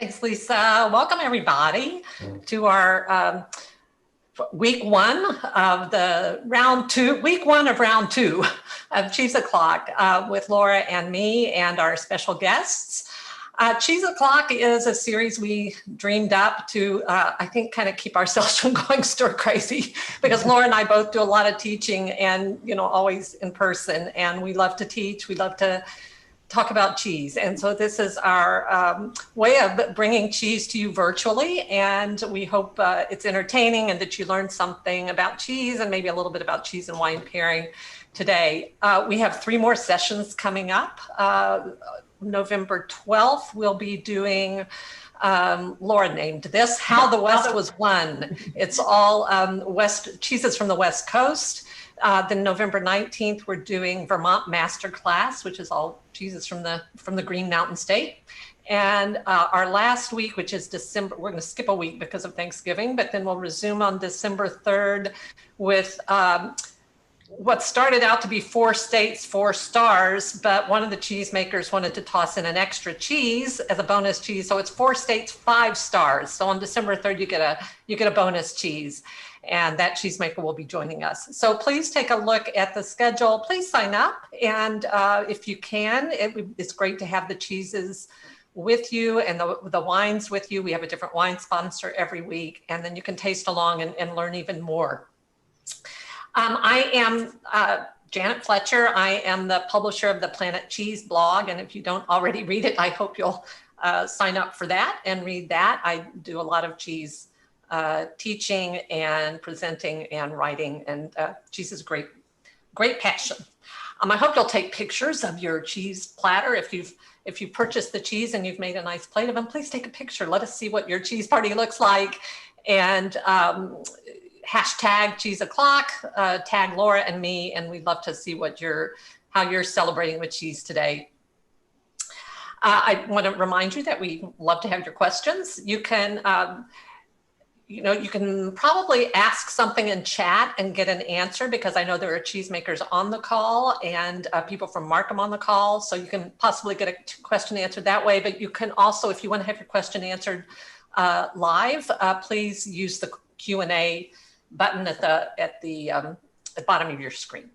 Thanks, Lisa. Welcome, everybody, to our week one of round two of Cheese O'Clock with Laura and me and our special guests. Cheese O'Clock is a series we dreamed up to, I think, kind of keep ourselves from going stir crazy, because Laura and I both do a lot of teaching and, always in person, and we love to teach. We love to talk about cheese. And so this is our way of bringing cheese to you virtually. And we hope it's entertaining and that you learn something about cheese and maybe a little bit about cheese and wine pairing today. We have 3 more sessions coming up. November 12th, we'll be doing, Laura named this, How the West Was Won. It's all cheeses from the West Coast. Then November 19th, we're doing Vermont Masterclass, which is all cheeses from the Green Mountain State. And our last week, which is December, we're going to skip a week because of Thanksgiving, but then we'll resume on December 3rd with what started out to be 4 states, 4 stars, but one of the cheesemakers wanted to toss in an extra cheese as a bonus cheese. So it's 4 states, 5 stars. So on December 3rd, you get a bonus cheese. And that cheesemaker will be joining us. So please take a look at the schedule. Please sign up. And if you can, it's great to have the cheeses with you and the wines with you. We have a different wine sponsor every week. And then you can taste along and learn even more. I am Janet Fletcher. I am the publisher of the Planet Cheese blog. And if you don't already read it, I hope you'll sign up for that and read that. I do a lot of cheese teaching and presenting and writing, and cheese is a great passion. I hope you'll take pictures of your cheese platter. If you've purchased the cheese and you've made a nice plate of them, please take a picture. Let us see what your cheese party looks like. And hashtag Cheese O'Clock, tag Laura and me, and we'd love to see how you're celebrating with cheese today. I want to remind you that we love to have your questions. You can you can probably ask something in chat and get an answer, because I know there are cheesemakers on the call and people from Markham on the call. So you can possibly get a question answered that way. But you can also, if you want to have your question answered live, please use the Q&A button at the bottom of your screen.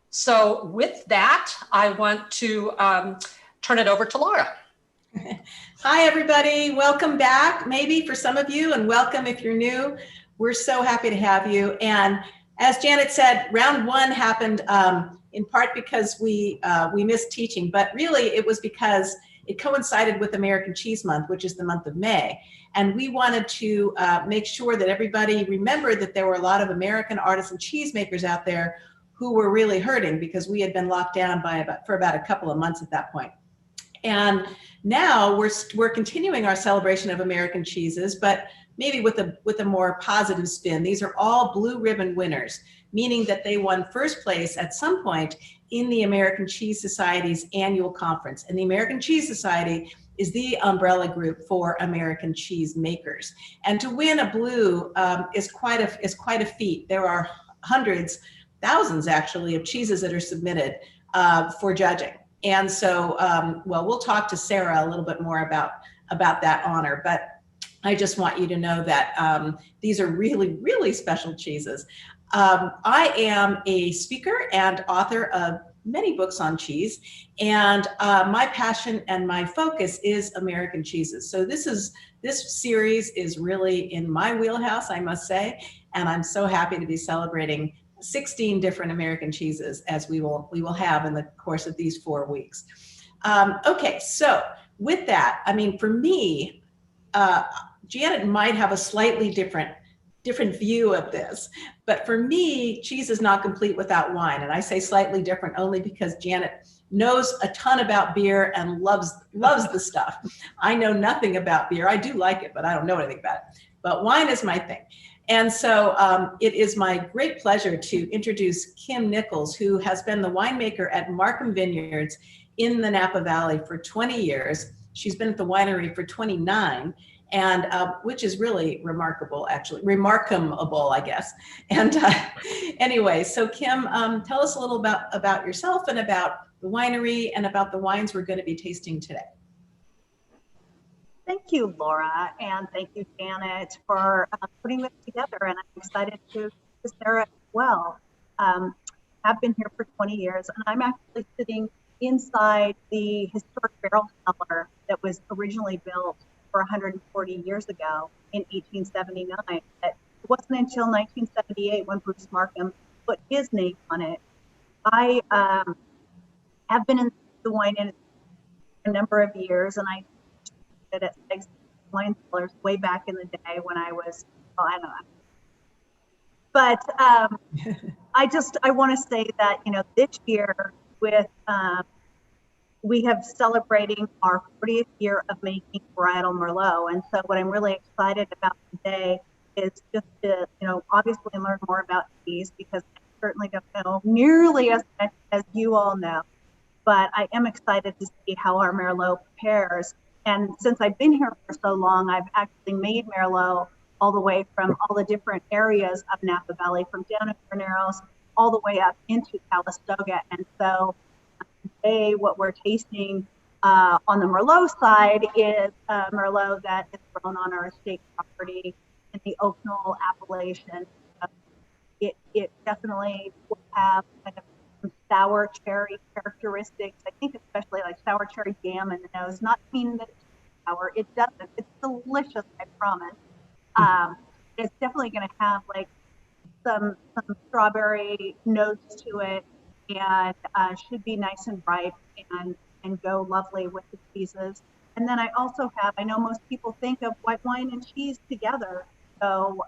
So with that, I want to turn it over to Laura. Hi, everybody. Welcome back, maybe for some of you, and welcome if you're new. We're so happy to have you. And as Janet said, round 1 happened in part because we missed teaching, but really it was because it coincided with American Cheese Month, which is the month of May. And we wanted to make sure that everybody remembered that there were a lot of American artisan cheesemakers out there who were really hurting because we had been locked down for about a couple of months at that point. And now we're continuing our celebration of American cheeses, but maybe with a more positive spin. These are all blue ribbon winners, meaning that they won first place at some point in the American Cheese Society's annual conference. And the American Cheese Society is the umbrella group for American cheese makers. And to win a blue is quite a feat. There are hundreds, thousands actually, of cheeses that are submitted for judging. And so, well, we'll talk to Sarah a little bit more about that honor, but I just want you to know that these are really, really special cheeses. I am a speaker and author of many books on cheese, and my passion and my focus is American cheeses. So this series is really in my wheelhouse, I must say, and I'm so happy to be celebrating 16 different American cheeses as we will have in the course of these 4 weeks. Okay, so with that, I mean, for me, Janet might have a slightly different view of this, but for me, cheese is not complete without wine. And I say slightly different only because Janet knows a ton about beer and loves the stuff. I know nothing about beer. I do like it, but I don't know anything about it. But wine is my thing. And so it is my great pleasure to introduce Kim Nichols, who has been the winemaker at Markham Vineyards in the Napa Valley for 20 years. She's been at the winery for 29, and which is really remarkable, actually. Remarkable, I guess. And anyway, so Kim, tell us a little about yourself and about the winery and about the wines we're going to be tasting today. Thank you, Laura, and thank you, Janet, for putting this together. And I'm excited to Sarah as well. I've been here for 20 years, and I'm actually sitting inside the historic barrel cellar that was originally built for 140 years ago in 1879. It wasn't until 1978 when Bruce Markham put his name on it. I have been in the wine industry for a number of years, and I did at Sykes Wine Cellars way back in the day when I was, well, I don't know. But I want to say that, you know, this year with, we have celebrating our 40th year of making varietal Merlot. And so what I'm really excited about today is just to, you know, obviously learn more about cheese, because I certainly don't know nearly as much as you all know, but I am excited to see how our Merlot prepares. And since I've been here for so long, I've actually made Merlot all the way from all the different areas of Napa Valley, from down in Carneros all the way up into Calistoga. And so today what we're tasting on the Merlot side is Merlot that is grown on our estate property in the Oak Knoll appellation. It definitely will have kind of some sour cherry characteristics. I think especially like sour cherry jam in the nose. Not meaning that it's sour, it doesn't. It's delicious, I promise. It's definitely going to have like some strawberry notes to it, and should be nice and ripe and go lovely with the cheeses. And then I also have, I know most people think of white wine and cheese together. So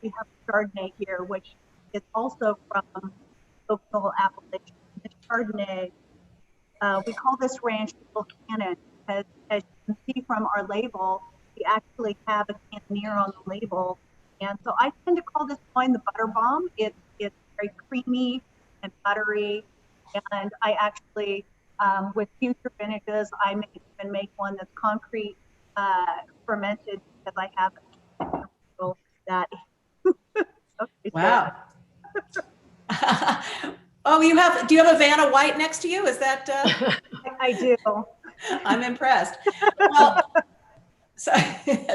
we have Chardonnay here, which is also from Oak Knoll appellation. The Chardonnay, we call this ranch Cannon, because as you can see from our label, we actually have a cannoneer on the label. And so I tend to call this wine the butter bomb. It's very creamy and buttery. And I actually, with future vintages, I may even make one that's concrete fermented, because I have that. Okay, wow. Oh, do you have a Vanna White next to you? Is that? I do. I'm impressed. Well, so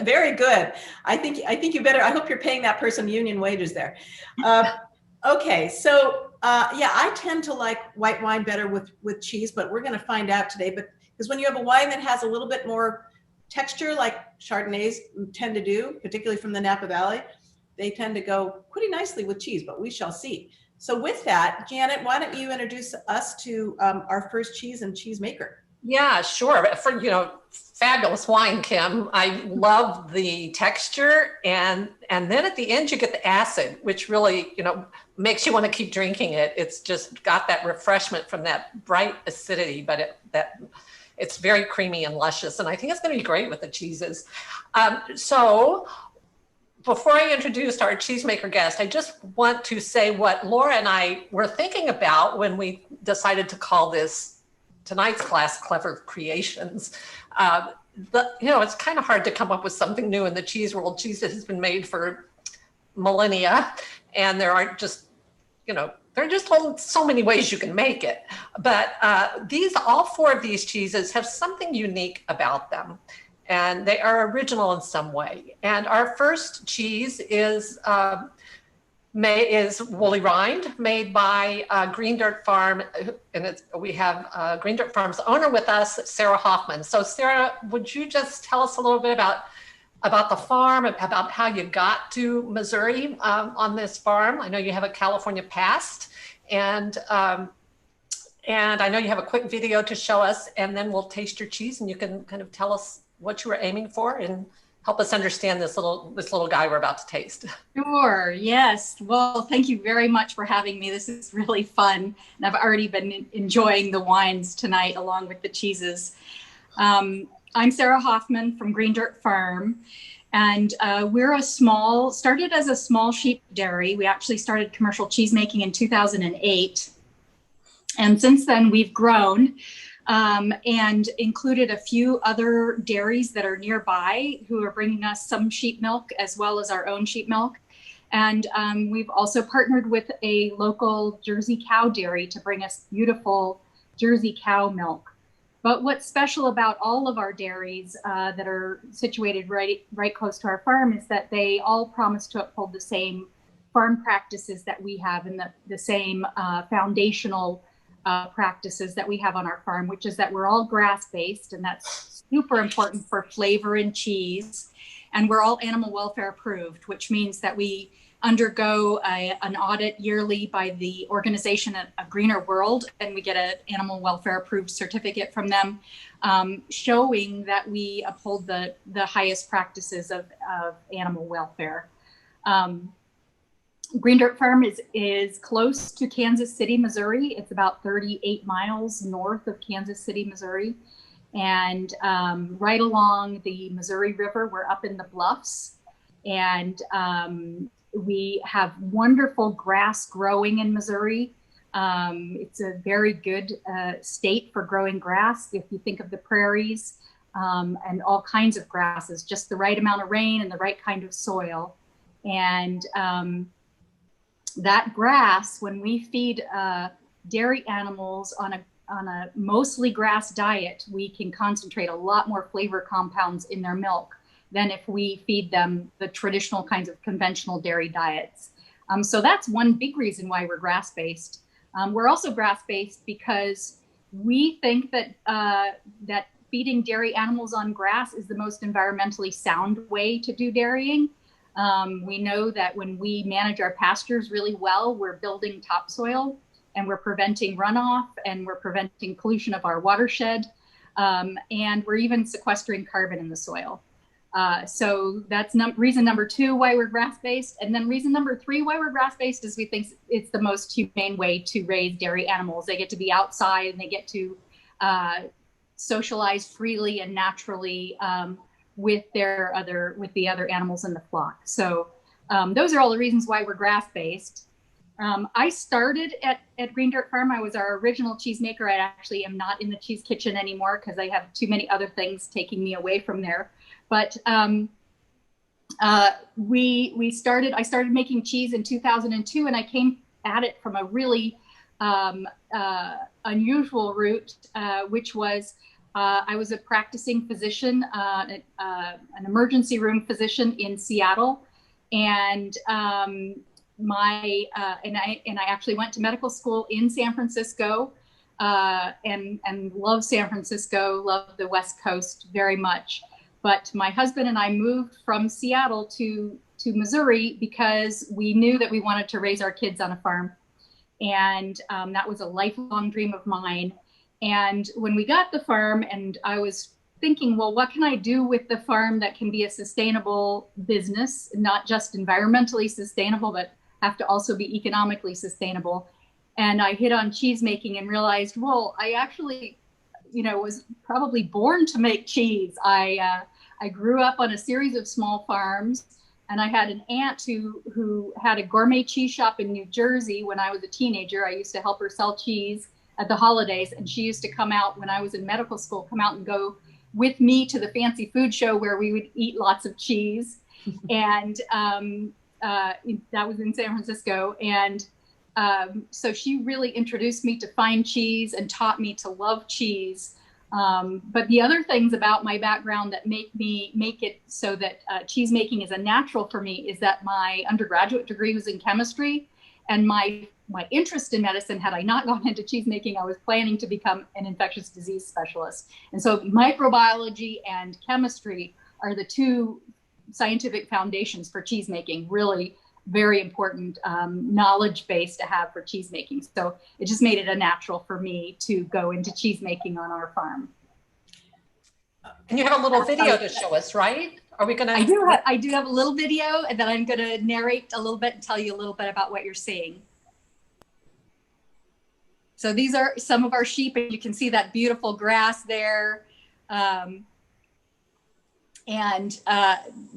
very good. I think you better, I hope you're paying that person union wages there. Okay, so yeah, I tend to like white wine better with cheese, but we're going to find out today. But because when you have a wine that has a little bit more texture, like Chardonnays tend to do, particularly from the Napa Valley, they tend to go pretty nicely with cheese, but we shall see. So with that, Janet, why don't you introduce us to our first cheese and cheese maker? Yeah, sure. For, you know, fabulous wine, Kim. I love the texture, and then at the end you get the acid, which really, you know, makes you want to keep drinking it. It's just got that refreshment from that bright acidity, but it's very creamy and luscious, and I think it's going to be great with the cheeses. So before I introduce our cheesemaker guest, I just want to say what Laura and I were thinking about when we decided to call tonight's class Clever Creations. You know, it's kind of hard to come up with something new in the cheese world. Cheese has been made for millennia, and there aren't just, you know, there are just so many ways you can make it. But all four of these cheeses have something unique about them, and they are original in some way. And our first cheese is Woolly Rind, made by Green Dirt Farm, and we have Green Dirt Farm's owner with us, Sarah Hoffman. So Sarah, would you just tell us a little bit about the farm, about how you got to Missouri on this farm? I know you have a California past, and I know you have a quick video to show us, and then we'll taste your cheese, and you can kind of tell us what you were aiming for and help us understand this little guy we're about to taste. Sure, yes. Well, thank you very much for having me. This is really fun, and I've already been enjoying the wines tonight along with the cheeses. I'm Sarah Hoffman from Green Dirt Farm, and we're started as a small sheep dairy. We actually started commercial cheese making in 2008, and since then we've grown. And included a few other dairies that are nearby who are bringing us some sheep milk as well as our own sheep milk. And we've also partnered with a local Jersey cow dairy to bring us beautiful Jersey cow milk. But what's special about all of our dairies that are situated right close to our farm is that they all promise to uphold the same farm practices that we have, and the same foundational practices that we have on our farm, which is that we're all grass-based, and that's super important for flavor and cheese. And we're all animal welfare approved, which means that we undergo an audit yearly by the organization A Greener World, and we get an animal welfare approved certificate from them, showing that we uphold the highest practices of animal welfare. Green Dirt Farm is close to Kansas City, Missouri. It's about 38 miles north of Kansas City, Missouri. And right along the Missouri River, we're up in the bluffs. And we have wonderful grass growing in Missouri. It's a very good state for growing grass. If you think of the prairies and all kinds of grasses, just the right amount of rain and the right kind of soil. And that grass, when we feed dairy animals on a mostly grass diet, we can concentrate a lot more flavor compounds in their milk than if we feed them the traditional kinds of conventional dairy diets. So that's one big reason why we're grass-based. We're also grass-based because we think that that feeding dairy animals on grass is the most environmentally sound way to do dairying. We know that when we manage our pastures really well, we're building topsoil, and we're preventing runoff, and we're preventing pollution of our watershed, and we're even sequestering carbon in the soil. So that's reason number 2 why we're grass-based. And then reason number 3 why we're grass-based is we think it's the most humane way to raise dairy animals. They get to be outside, and they get to socialize freely and naturally with the other animals in the flock. So those are all the reasons why we're grass-based. I started at Green Dirt Farm. I was our original cheesemaker. I actually am not in the cheese kitchen anymore because I have too many other things taking me away from there. But I started making cheese in 2002, and I came at it from a really unusual route, which was I was a practicing physician, an emergency room physician in Seattle, and I actually went to medical school in San Francisco, and love San Francisco, love the West Coast very much. But my husband and I moved from Seattle to Missouri because we knew that we wanted to raise our kids on a farm. And that was a lifelong dream of mine. And when we got the farm, and I was thinking, well, what can I do with the farm that can be a sustainable business, not just environmentally sustainable, but have to also be economically sustainable. And I hit on cheese making and realized, well, I actually, was probably born to make cheese. I grew up on a series of small farms, and I had an aunt who had a gourmet cheese shop in New Jersey. When I was a teenager, I used to help her sell cheese at the holidays, and she used to come out when I was in medical school, come out and go with me to the fancy food show where we would eat lots of cheese. And that was in San Francisco. And so she really introduced me to fine cheese and taught me to love cheese. But the other things about my background that make it so that cheese making is a natural for me is that my undergraduate degree was in chemistry, and my interest in medicine, had I not gone into cheese making, I was planning to become an infectious disease specialist. And so microbiology and chemistry are the two scientific foundations for cheese making, really very important knowledge base to have for cheese making. So it just made it a natural for me to go into cheese making on our farm. And you have a little video to show us, right? Are we gonna? I do have a little video that I'm gonna narrate a little bit and tell you a little bit about what you're seeing. So these are some of our sheep, and you can see that beautiful grass there.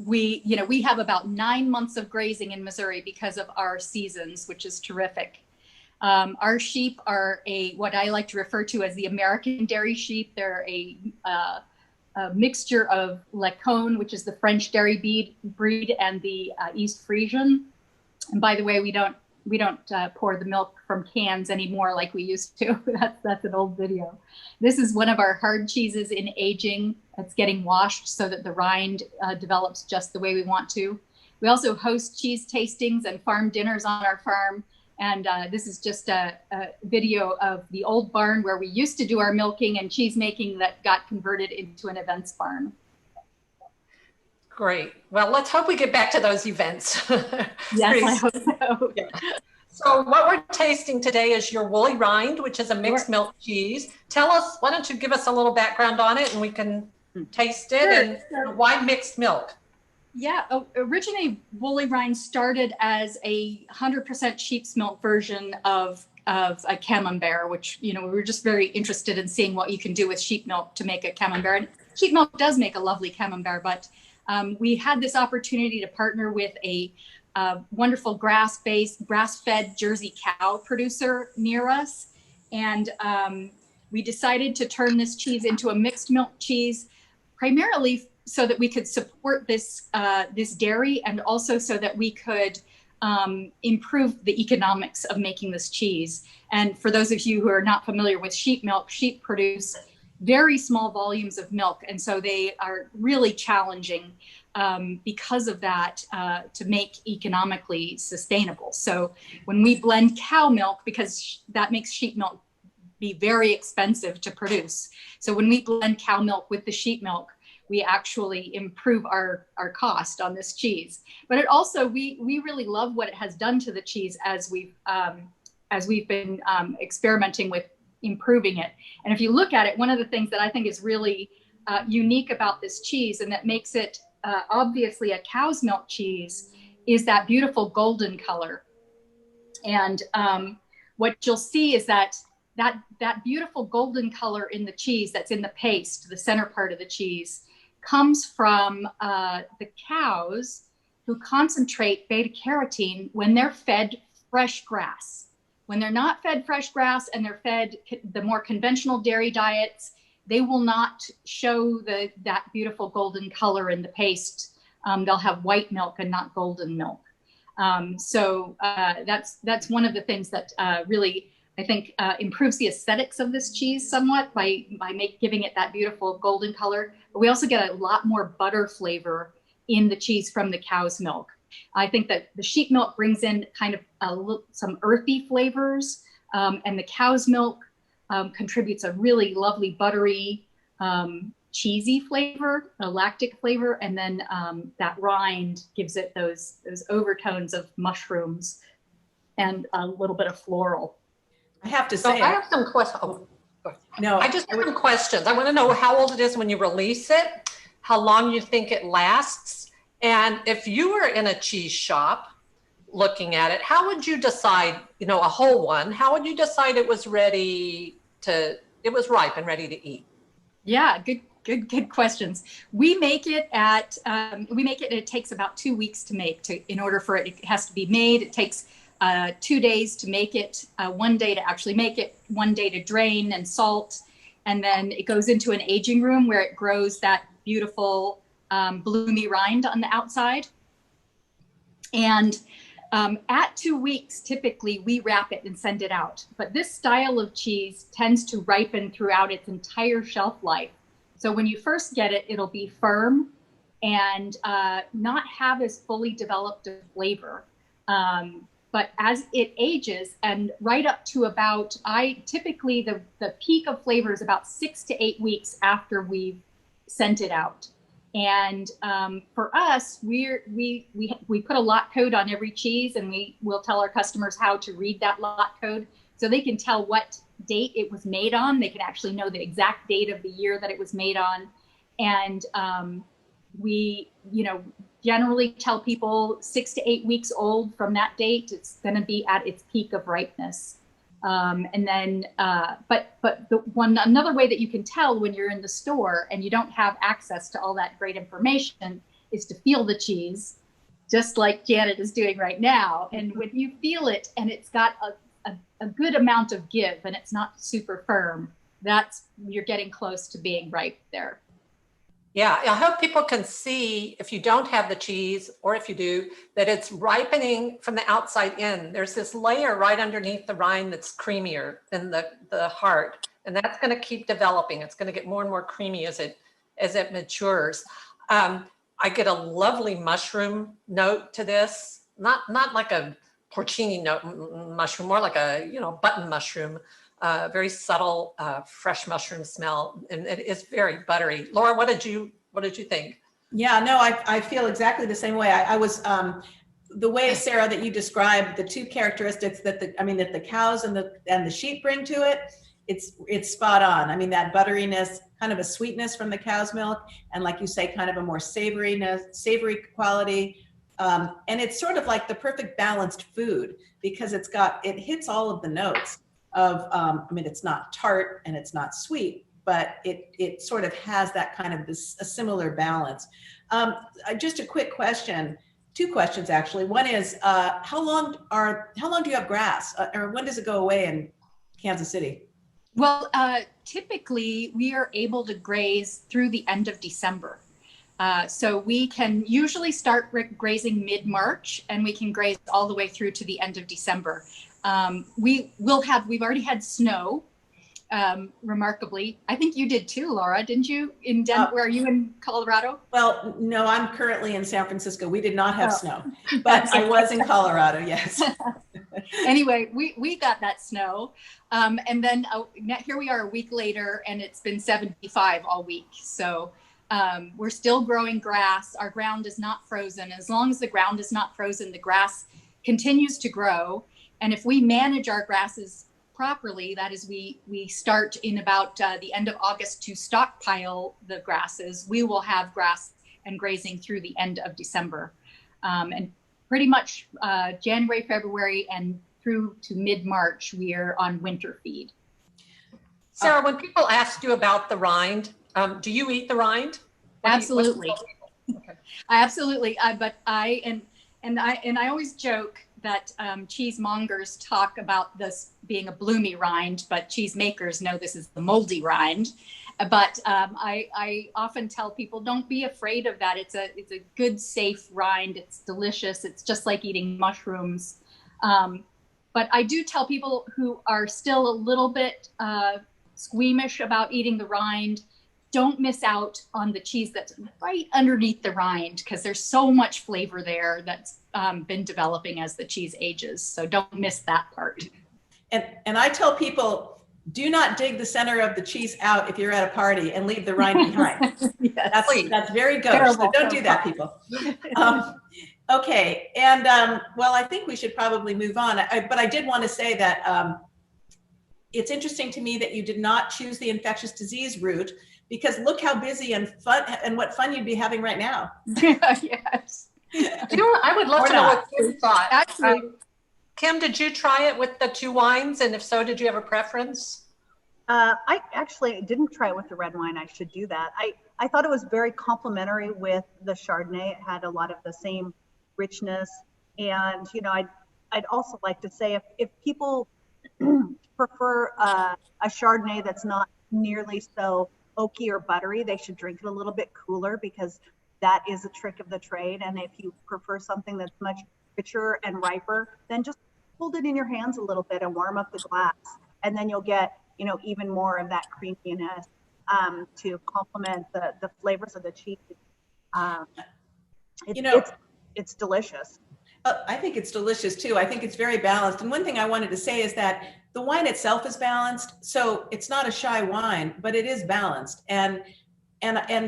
We have about 9 months of grazing in Missouri because of our seasons, which is terrific. Our sheep are what I like to refer to as the American dairy sheep. They're a mixture of Lacone, which is the French dairy breed, and the East Frisian. And by the way, we don't we don't pour the milk from cans anymore like we used to. That's an old video. This is one of our hard cheeses in aging. It's getting washed so that the rind develops just the way we want to. We also host cheese tastings and farm dinners on our farm. And this is just a video of the old barn where we used to do our milking and cheese making that got converted into an events barn. Great. Well, let's hope we get back to those events. Yes, I hope so. Yeah. So what we're tasting today is your Woolly Rind, which is a mixed milk cheese. Tell us, why don't you give us a little background on it and we can taste it, and why mixed milk? Yeah, originally Woolly Rind started as a 100% sheep's milk version of a camembert, which, we were just very interested in seeing what you can do with sheep milk to make a camembert. And sheep milk does make a lovely camembert, but we had this opportunity to partner with a wonderful grass-fed Jersey cow producer near us. And we decided to turn this cheese into a mixed milk cheese, primarily so that we could support this dairy, and also so that we could improve the economics of making this cheese. And for those of you who are not familiar with sheep milk, sheep produce very small volumes of milk. And so they are really challenging because of that to make economically sustainable. So when we blend cow milk, because that makes sheep milk be very expensive to produce. So when we blend cow milk with the sheep milk, we actually improve our cost on this cheese. But it also, we really love what it has done to the cheese as we've been experimenting with improving it. And if you look at it, one of the things that I think is really unique about this cheese, and that makes it obviously a cow's milk cheese, is that beautiful golden color. And what you'll see is that beautiful golden color in the cheese that's in the paste, the center part of the cheese, comes from the cows who concentrate beta carotene when they're fed fresh grass. When they're not fed fresh grass and they're fed the more conventional dairy diets, they will not show that beautiful golden color in the paste. They'll have white milk and not golden milk. So that's one of the things that really, I think, improves the aesthetics of this cheese somewhat by giving it that beautiful golden color. But we also get a lot more butter flavor in the cheese from the cow's milk. I think that the sheep milk brings in kind of some earthy flavors, and the cow's milk contributes a really lovely buttery, cheesy flavor, a lactic flavor, and then that rind gives it those overtones of mushrooms and a little bit of floral. I have to So say, I have some questions. Oh, no, I just have some questions. I want to know how old it is when you release it, how long you think it lasts, and if you were in a cheese shop looking at it, how would you decide, a whole one, how would you decide it was ripe and ready to eat? Yeah, good questions. We make it it takes about 2 weeks to make. In order for it has to be made. It takes 2 days to make it, 1 day to actually make it, 1 day to drain and salt. And then it goes into an aging room where it grows that beautiful bloomy rind on the outside. And at 2 weeks, typically we wrap it and send it out. But this style of cheese tends to ripen throughout its entire shelf life. So when you first get it, it'll be firm and not have as fully developed a flavor. But as it ages, and right up to about, typically the peak of flavor is about 6 to 8 weeks after we've sent it out. And for us, we put a lot code on every cheese, and we will tell our customers how to read that lot code so they can tell what date it was made on. They can actually know the exact date of the year that it was made on. And we, generally tell people 6 to 8 weeks old from that date, it's going to be at its peak of ripeness. And then, but another way that you can tell when you're in the store and you don't have access to all that great information is to feel the cheese, just like Janet is doing right now. And when you feel it and it's got a good amount of give and it's not super firm, you're getting close to being ripe there. Yeah, I hope people can see, if you don't have the cheese, or if you do, that it's ripening from the outside in. There's this layer right underneath the rind that's creamier than the heart, and that's going to keep developing. It's going to get more and more creamy as it matures. I get a lovely mushroom note to this, not like a porcini mushroom, more like a button mushroom. Very subtle, fresh mushroom smell, and it is very buttery. Laura, what did you think? Yeah, no, I feel exactly the same way. I was the way, Sarah, that you described the two characteristics that the cows and the sheep bring to it. It's spot on. I mean, that butteriness, kind of a sweetness from the cow's milk, and like you say, kind of a more savory quality. And it's sort of like the perfect balanced food, because it hits all of the notes of, it's not tart and it's not sweet, but it sort of has that kind of a similar balance. Just a quick question, two questions actually. One is, how long do you have grass, or when does it go away in Kansas City? Well, typically we are able to graze through the end of December. So we can usually start grazing mid-March, and we can graze all the way through to the end of December. We've already had snow, remarkably. I think you did too, Laura, didn't you? In Denver, are you in Colorado? Well, no, I'm currently in San Francisco. We did not have snow, but I was in Colorado, yes. Anyway, we got that snow. And then here we are a week later, and it's been 75 all week. So we're still growing grass. Our ground is not frozen. As long as the ground is not frozen, the grass continues to grow. And if we manage our grasses properly, that is, we start in about the end of August to stockpile the grasses, we will have grass and grazing through the end of December. And pretty much January, February, and through to mid-March, we are on winter feed. Sarah, when people ask you about the rind, do you eat the rind? Absolutely. Absolutely. But I always joke that cheesemongers talk about this being a bloomy rind, but cheesemakers know this is the moldy rind. But I often tell people, don't be afraid of that. It's a good, safe rind. It's delicious. It's just like eating mushrooms. But I do tell people who are still a little bit squeamish about eating the rind, don't miss out on the cheese that's right underneath the rind, because there's so much flavor there that's been developing as the cheese ages. So don't miss that part. And I tell people, do not dig the center of the cheese out if you're at a party and leave the rind behind. Yes. That's very gauche. So don't do that, people. Okay, and well, I think we should probably move on. But I did want to say that it's interesting to me that you did not choose the infectious disease route, because look how busy and fun and what fun you'd be having right now. Yes. I would love to know what Kim thought. Actually, Kim, did you try it with the two wines? And if so, did you have a preference? I actually didn't try it with the red wine. I should do that. I thought it was very complementary with the Chardonnay. It had a lot of the same richness. And, I'd also like to say, if people prefer a Chardonnay that's not nearly so oaky or buttery, they should drink it a little bit cooler, because that is a trick of the trade. And if you prefer something that's much richer and riper, then just hold it in your hands a little bit and warm up the glass. And then you'll get, even more of that creaminess to complement the flavors of the cheese. It's delicious. I think it's delicious too. I think it's very balanced. And one thing I wanted to say is that the wine itself is balanced. So it's not a shy wine, but it is balanced. And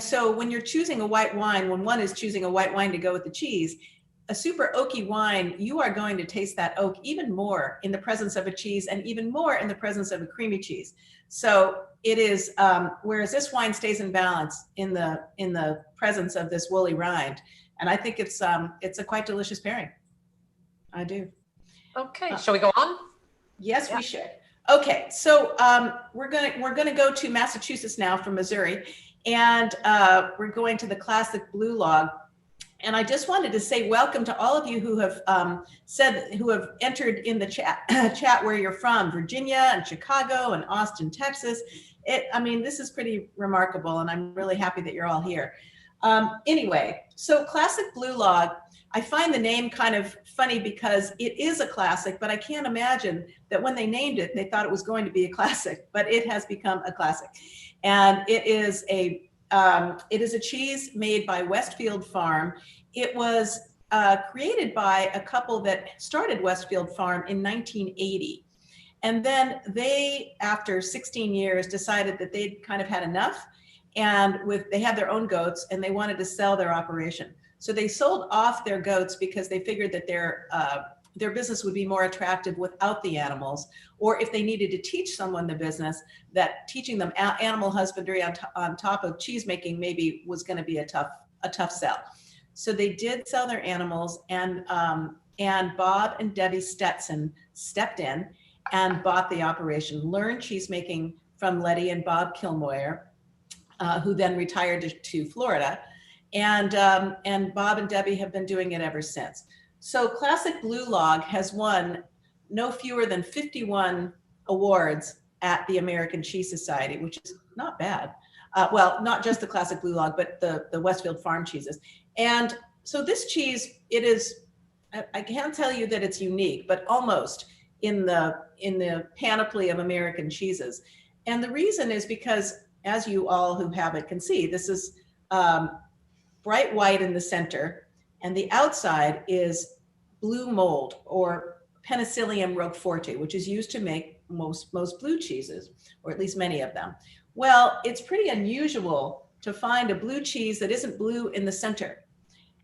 so when you're choosing a white wine, when one is choosing a white wine to go with the cheese, a super oaky wine, you are going to taste that oak even more in the presence of a cheese, and even more in the presence of a creamy cheese. So it is, whereas this wine stays in balance in the presence of this woolly rind. And I think it's a quite delicious pairing. I do. Okay, shall we go on? Yes, we should. Okay, so we're gonna go to Massachusetts now from Missouri, and we're going to the classic blue log. And I just wanted to say welcome to all of you who have who have entered in the chat where you're from, Virginia and Chicago and Austin, Texas. I mean, this is pretty remarkable, and I'm really happy that you're all here. Anyway, so Classic Blue Log, I find the name kind of funny because it is a classic, but I can't imagine that when they named it, they thought it was going to be a classic, but it has become a classic. And it is a cheese made by Westfield Farm. It was created by a couple that started Westfield Farm in 1980. And then they, after 16 years, decided that they'd kind of had enough. And they had their own goats and they wanted to sell their operation. So they sold off their goats because they figured that their business would be more attractive without the animals, or if they needed to teach someone the business, that teaching them animal husbandry on top of cheese making maybe was going to be a tough sell. So they did sell their animals, and Bob and Debbie Stetson stepped in and bought the operation, learned cheese making from Letty and Bob Kilmoyer, who then retired to Florida. And Bob and Debbie have been doing it ever since. So Classic Blue Log has won no fewer than 51 awards at the American Cheese Society, which is not bad. Well, not just the Classic Blue Log, but the Westfield Farm cheeses. And so this cheese, it is, I can't tell you that it's unique, but almost in the panoply of American cheeses. And the reason is because, as you all who have it can see, this is bright white in the center, and the outside is blue mold, or Penicillium roqueforti, which is used to make most blue cheeses, or at least many of them. Well, it's pretty unusual to find a blue cheese that isn't blue in the center.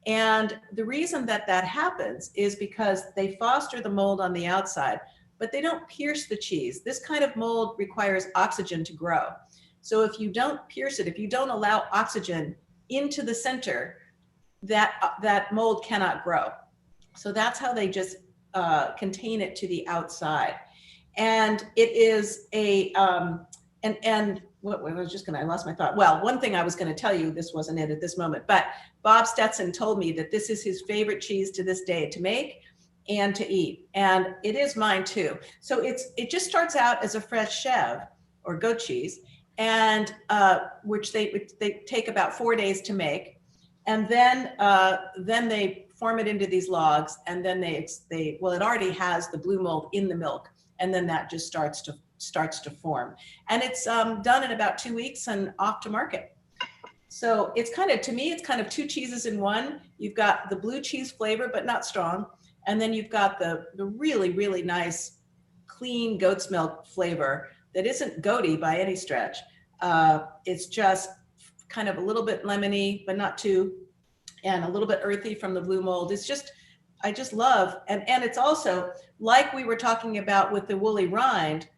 And the reason that happens is because they foster the mold on the outside, but they don't pierce the cheese. This kind of mold requires oxygen to grow. So if you don't pierce it, if you don't allow oxygen into the center, that mold cannot grow. So that's how they just contain it to the outside. And it is I lost my thought. Well, one thing I was going to tell you, this wasn't it at this moment, but Bob Stetson told me that this is his favorite cheese to this day to make and to eat. And it is mine too. So it just starts out as a fresh chev, or goat cheese, and which they take about 4 days to make. And then they form it into these logs, and then it already has the blue mold in the milk, and then that just starts to form. And it's done in about 2 weeks and off to market. So it's kind of, to me, it's kind of two cheeses in one. You've got the blue cheese flavor, but not strong. And then you've got the really, really nice, clean goat's milk flavor that isn't goaty by any stretch. It's just kind of a little bit lemony, but not too, and a little bit earthy from the blue mold. It's just, I just love, and it's also, like we were talking about with the woolly rind,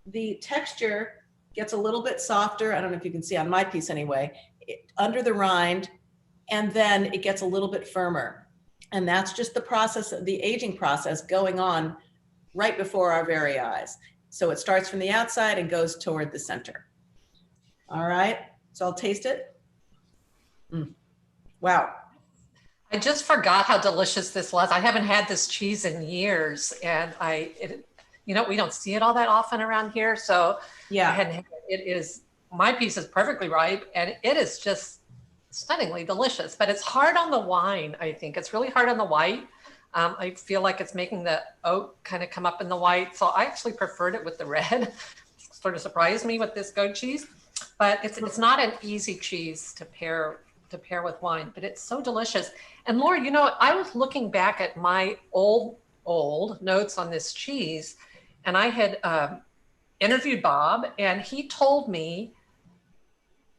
the texture gets a little bit softer. I don't know if you can see on my piece anyway, under the rind, and then it gets a little bit firmer. And that's just the process, the aging process going on right before our very eyes. So it starts from the outside and goes toward the center. All right, so I'll taste it. Wow. I just forgot how delicious this was. I haven't had this cheese in years, and we don't see it all that often around here. So yeah, my piece is perfectly ripe, and it is just stunningly delicious, but it's hard on the wine. I think it's really hard on the white. I feel like it's making the oak kind of come up in the white. So I actually preferred it with the red. Sort of surprised me with this goat cheese, but it's not an easy cheese to pair with wine, but it's so delicious. And Laura, I was looking back at my old notes on this cheese, and I had interviewed Bob, and he told me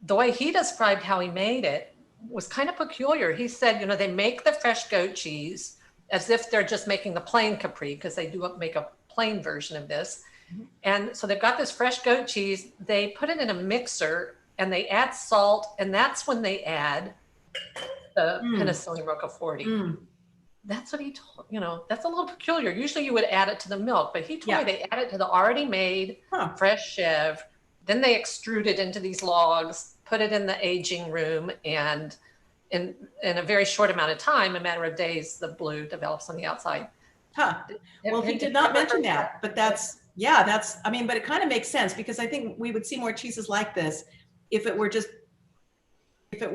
the way he described how he made it was kind of peculiar. He said, they make the fresh goat cheese as if they're just making the plain Capri, because they do make a plain version of this. And so they've got this fresh goat cheese, they put it in a mixer, and they add salt, and that's when they add the Penicillium roqueforti. That's what he told, that's a little peculiar. Usually you would add it to the milk, but he told me they add it to the already made fresh chev. Then they extrude it into these logs, put it in the aging room, and in a very short amount of time, a matter of days, the blue develops on the outside. Well, he did not mention that, but that's Yeah, but it kind of makes sense because I think we would see more cheeses like this if it were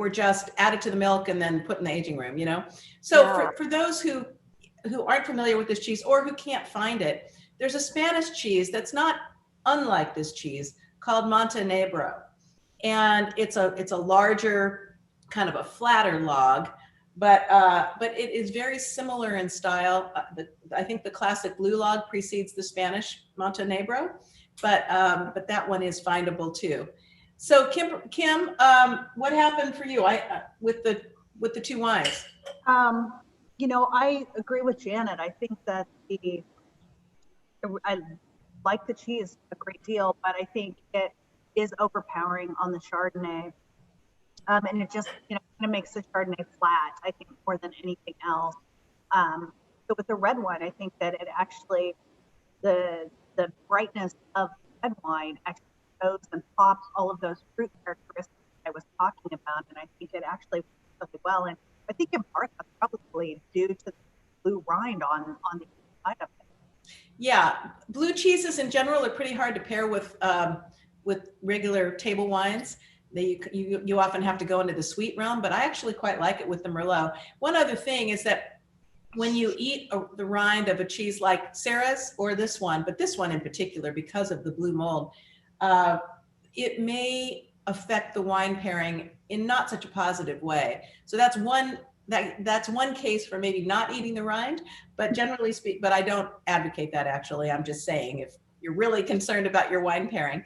just added to the milk and then put in the aging room, So Yeah. for those who aren't familiar with this cheese or who can't find it, there's a Spanish cheese that's not unlike this cheese called Montenegro. And it's a larger, kind of a flatter log, but it is very similar in style. I think the classic blue log precedes the Spanish Montenegro, but that one is findable too. So Kim, what happened for you? With the two wines? I agree with Janet. I think that I like the cheese a great deal, but I think it is overpowering on the Chardonnay. And it just, kind of makes the Chardonnay flat, I think, more than anything else. So with the red wine, I think that it actually, the brightness of red wine actually shows and pops all of those fruit characteristics I was talking about. And I think it actually works really well. And I think in part that's probably due to the blue rind on the inside of it. Yeah, blue cheeses in general are pretty hard to pair with regular table wines. You often have to go into the sweet realm, but I actually quite like it with the Merlot. One other thing is that when you eat the rind of a cheese like Sarah's or this one, but this one in particular because of the blue mold, it may affect the wine pairing in not such a positive way. So that's one case for maybe not eating the rind, but generally speaking, but I don't advocate that actually. I'm just saying if you're really concerned about your wine pairing.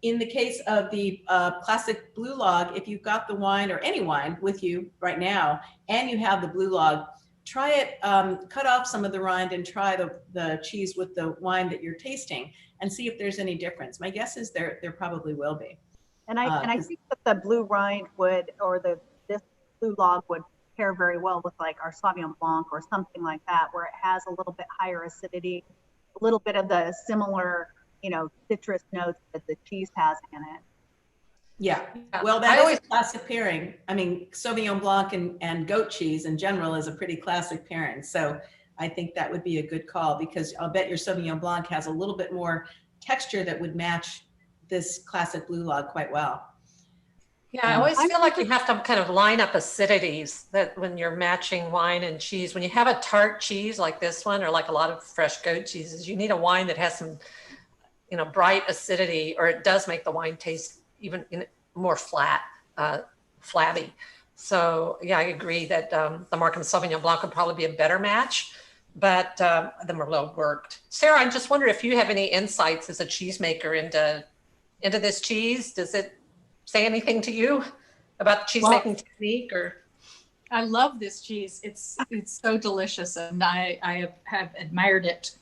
In the case of the classic blue log, if you've got the wine or any wine with you right now and you have the blue log, try it, cut off some of the rind and try the cheese with the wine that you're tasting and see if there's any difference. My guess is there probably will be. And I think that the blue rind this blue log would pair very well with like our Sauvignon Blanc or something like that, where it has a little bit higher acidity, a little bit of the similar, citrus notes that the cheese has in it. Yeah, well, that is a classic pairing. I mean, Sauvignon Blanc and goat cheese in general is a pretty classic pairing. So I think that would be a good call because I'll bet your Sauvignon Blanc has a little bit more texture that would match this classic blue log quite well. Yeah, I always feel like you have to kind of line up acidities that when you're matching wine and cheese. When you have a tart cheese like this one or like a lot of fresh goat cheeses, you need a wine that has some, bright acidity, or it does make the wine taste even more flat, flabby. So yeah, I agree that the Markham Sauvignon Blanc would probably be a better match, but the Merlot worked. Sarah, I just wonder if you have any insights as a cheesemaker into this cheese. Does it say anything to you about the cheese making technique? Or I love this cheese. It's so delicious, and I have admired it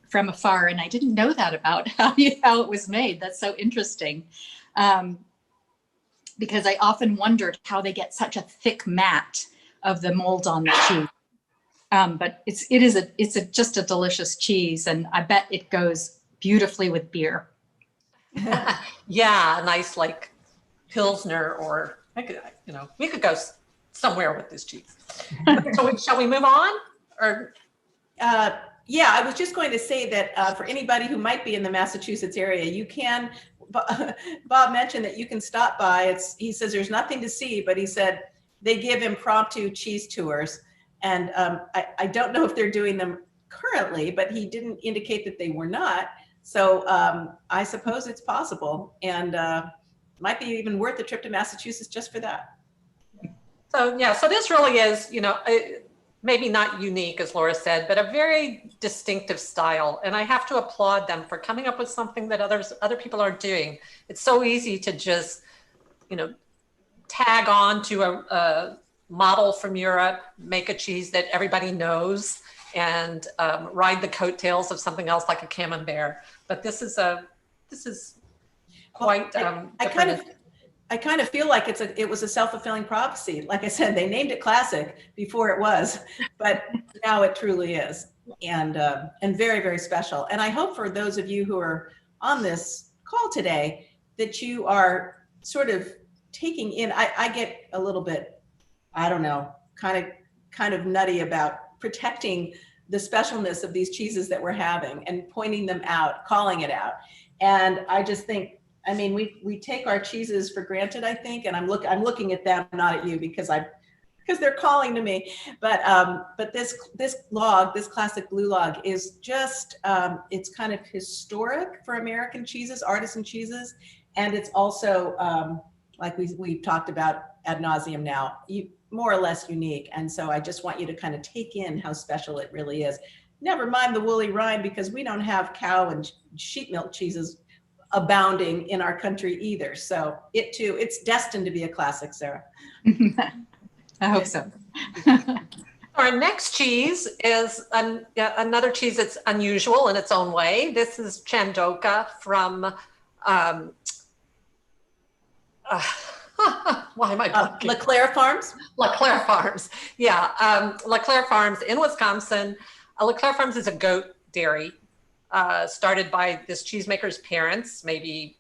from afar, and I didn't know that about how it was made. That's so interesting, because I often wondered how they get such a thick mat of the mold on the cheese. But it's just a delicious cheese, and I bet it goes beautifully with beer. Yeah, nice like Pilsner, or we could go somewhere with this cheese. So shall we move on? Or yeah, I was just going to say that for anybody who might be in the Massachusetts area, you can. Bob mentioned that you can stop by. He says there's nothing to see, but he said they give impromptu cheese tours, and I don't know if they're doing them currently, but he didn't indicate that they were not. So I suppose it's possible, and might be even worth a trip to Massachusetts just for that. So yeah, so this really is, maybe not unique, as Laura said, but a very distinctive style. And I have to applaud them for coming up with something that other people aren't doing. It's so easy to just, tag on to a model from Europe, make a cheese that everybody knows, and ride the coattails of something else like a camembert. But this is quite. Well, I kind of feel like it was a self-fulfilling prophecy. Like I said, they named it classic before it was, but now it truly is, and very, very special. And I hope for those of you who are on this call today that you are sort of taking in. I get a little bit, I don't know, kind of nutty about protecting the specialness of these cheeses that we're having and pointing them out, calling it out. And I just think, I mean, we take our cheeses for granted, I think, and I'm looking at them, not at you, because they're calling to me. But this log, this classic blue log, is just it's kind of historic for American cheeses, artisan cheeses, and it's also like we've talked about ad nauseum now, more or less unique. And so I just want you to kind of take in how special it really is. Never mind the woolly rind, because we don't have cow and sheep milk cheeses abounding in our country either. So it too, it's destined to be a classic, Sarah. I hope so. Our next cheese is another cheese that's unusual in its own way. This is Chandoka from, why am I blanking? LeClaire Farms? LeClaire Farms, yeah. LeClaire Farms in Wisconsin. LeClaire Farms is a goat dairy started by this cheesemaker's parents maybe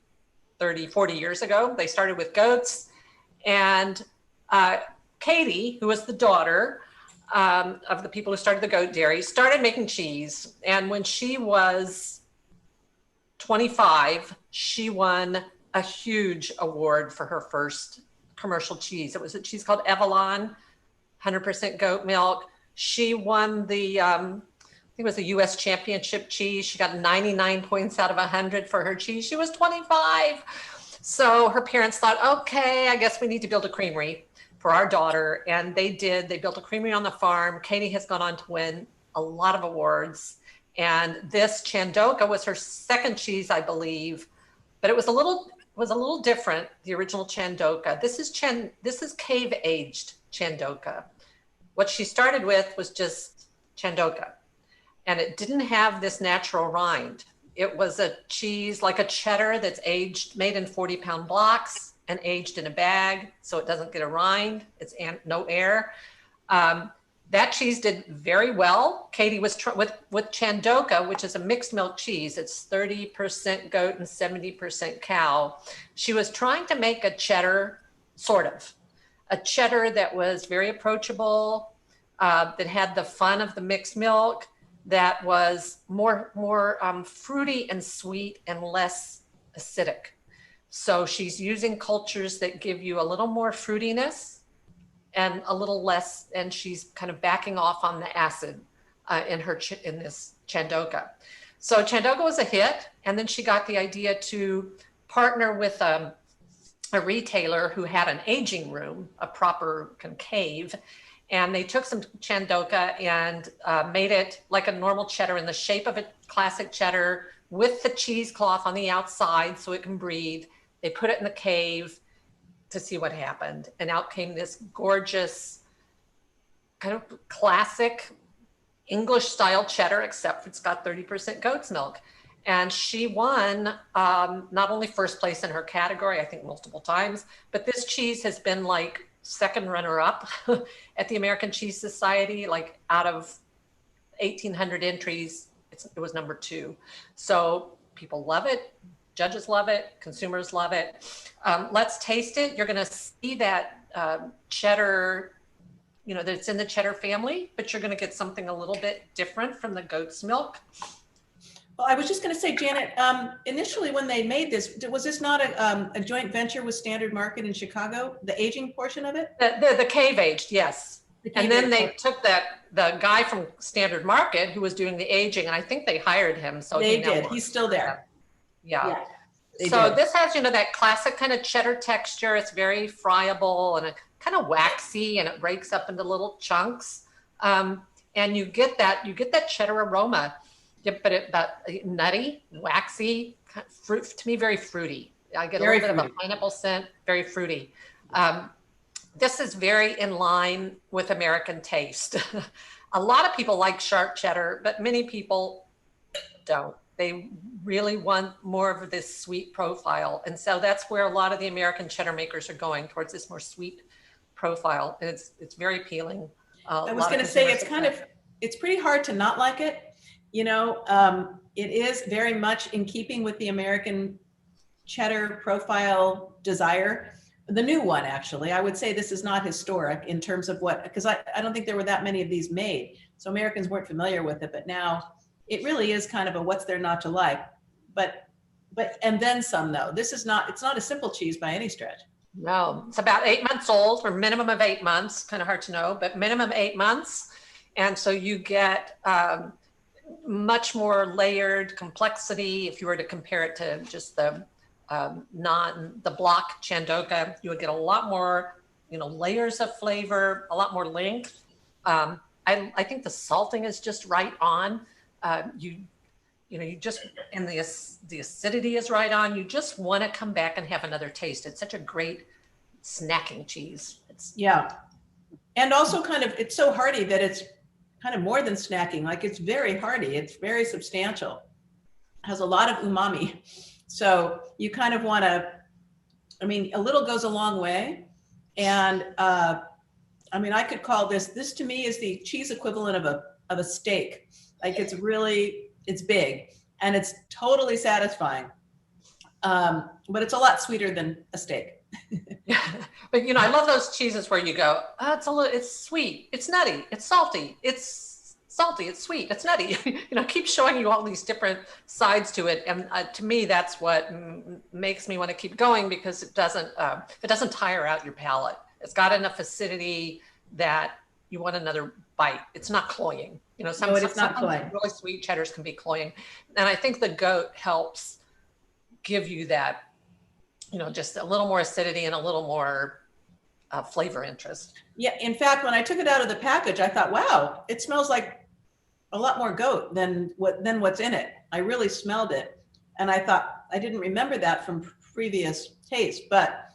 30, 40 years ago. They started with goats, and Katie, who was the daughter of the people who started the goat dairy, started making cheese. And when she was 25, she won a huge award for her first commercial cheese. It was a cheese called Evelyn, 100% goat milk. She won the, I think it was the US championship cheese. She got 99 points out of 100 for her cheese. She was 25. So her parents thought, okay, I guess we need to build a creamery for our daughter. And they did. They built a creamery on the farm. Katie has gone on to win a lot of awards. And this Chandoka was her second cheese, I believe, but it was a little different, the original Chandoka. This is cave aged Chandoka. What she started with was just Chandoka, and it didn't have this natural rind. It was a cheese like a cheddar that's aged, made in 40-pound blocks and aged in a bag, so it doesn't get a rind. It's no air. That cheese did very well. Katie was with Chandoka, which is a mixed milk cheese. It's 30% goat and 70% cow. She was trying to make a cheddar, sort of. A cheddar that was very approachable, that had the fun of the mixed milk, that was more fruity and sweet and less acidic. So she's using cultures that give you a little more fruitiness and a little less, and she's kind of backing off on the acid in this Chandoka. So Chandoka was a hit, and then she got the idea to partner with a retailer who had an aging room, a proper cave, and they took some Chandoka and made it like a normal cheddar in the shape of a classic cheddar with the cheesecloth on the outside so it can breathe. They put it in the cave to see what happened. And out came this gorgeous kind of classic English style cheddar, except it's got 30% goat's milk. And she won not only first place in her category, I think multiple times, but this cheese has been like second runner up at the American Cheese Society. Like out of 1,800 entries, it was number 2. So people love it. Judges love it, consumers love it. Let's taste it. You're gonna see that cheddar, that it's in the cheddar family, but you're gonna get something a little bit different from the goat's milk. Well, I was just gonna say, Janet, initially when they made this, was this not a joint venture with Standard Market in Chicago, the aging portion of it? The cave aged, yes. And then they took the guy from Standard Market who was doing the aging, and I think they hired him. So they did, he's still there. Yeah. So this has, that classic kind of cheddar texture. It's very friable and kind of waxy, and it breaks up into little chunks. And you get that cheddar aroma, but that nutty, waxy, fruit, to me, very fruity. I get a little bit of a pineapple scent, very fruity. This is very in line with American taste. A lot of people like sharp cheddar, but many people don't. They really want more of this sweet profile. And so that's where a lot of the American cheddar makers are going, towards this more sweet profile. And it's very appealing. I was going to say, it's pretty hard to not like it. It is very much in keeping with the American cheddar profile desire. The new one, actually, I would say this is not historic in terms of because I don't think there were that many of these made. So Americans weren't familiar with it, but now it really is kind of a what's there not to like. But and then some though. It's not a simple cheese by any stretch. No, it's about 8 months old, or minimum of 8 months, kind of hard to know, but minimum 8 months. And so you get much more layered complexity. If you were to compare it to just the block Chandoka, you would get a lot more, layers of flavor, a lot more length. I think the salting is just right on. You just, and the acidity is right on. You just want to come back and have another taste. It's such a great snacking cheese. Yeah. And also it's so hearty that it's kind of more than snacking. Like, it's very hearty. It's very substantial. Has a lot of umami. So you kind of want to, a little goes a long way. And I could call this to me is the cheese equivalent of a steak. Like, it's big and it's totally satisfying. But it's a lot sweeter than a steak. Yeah. But I love those cheeses where you go, it's sweet, it's nutty, it's salty, it's sweet, it's nutty. Keep showing you all these different sides to it. And to me, that's what makes me want to keep going, because it doesn't tire out your palate. It's got enough acidity that you want another bite. It's not cloying. Sometimes really sweet cheddars can be cloying. And I think the goat helps give you that, just a little more acidity and a little more flavor interest. Yeah. In fact, when I took it out of the package, I thought, wow, it smells like a lot more goat than what's in it. I really smelled it. And I thought, I didn't remember that from previous taste, but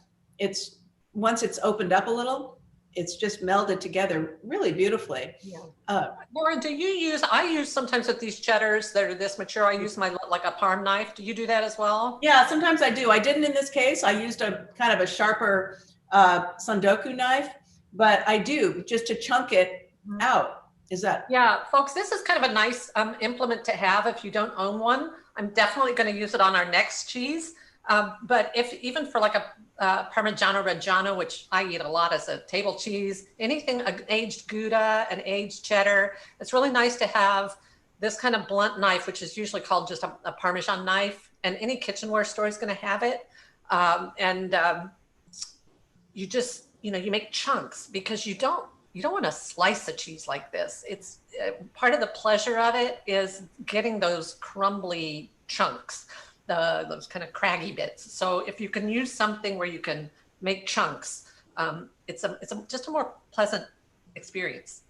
once it's opened up a little, it's just melded together really beautifully. Yeah. Laura, I use sometimes with these cheddars that are this mature, I use like a parm knife. Do you do that as well? Yeah, sometimes I do. I didn't in this case. I used a kind of a sharper Chandoka knife, but I do just to chunk it out. Yeah, folks, this is kind of a nice implement to have if you don't own one. I'm definitely going to use it on our next cheese. But even for like a Parmigiano Reggiano, which I eat a lot as a table cheese, anything, an aged Gouda, an aged cheddar, it's really nice to have this kind of blunt knife, which is usually called just a Parmesan knife, and any kitchenware store is going to have it. You just, you make chunks, because you don't want to slice a cheese like this. It's part of the pleasure of it is getting those crumbly chunks. Those kind of craggy bits. So if you can use something where you can make chunks, it's just a more pleasant experience.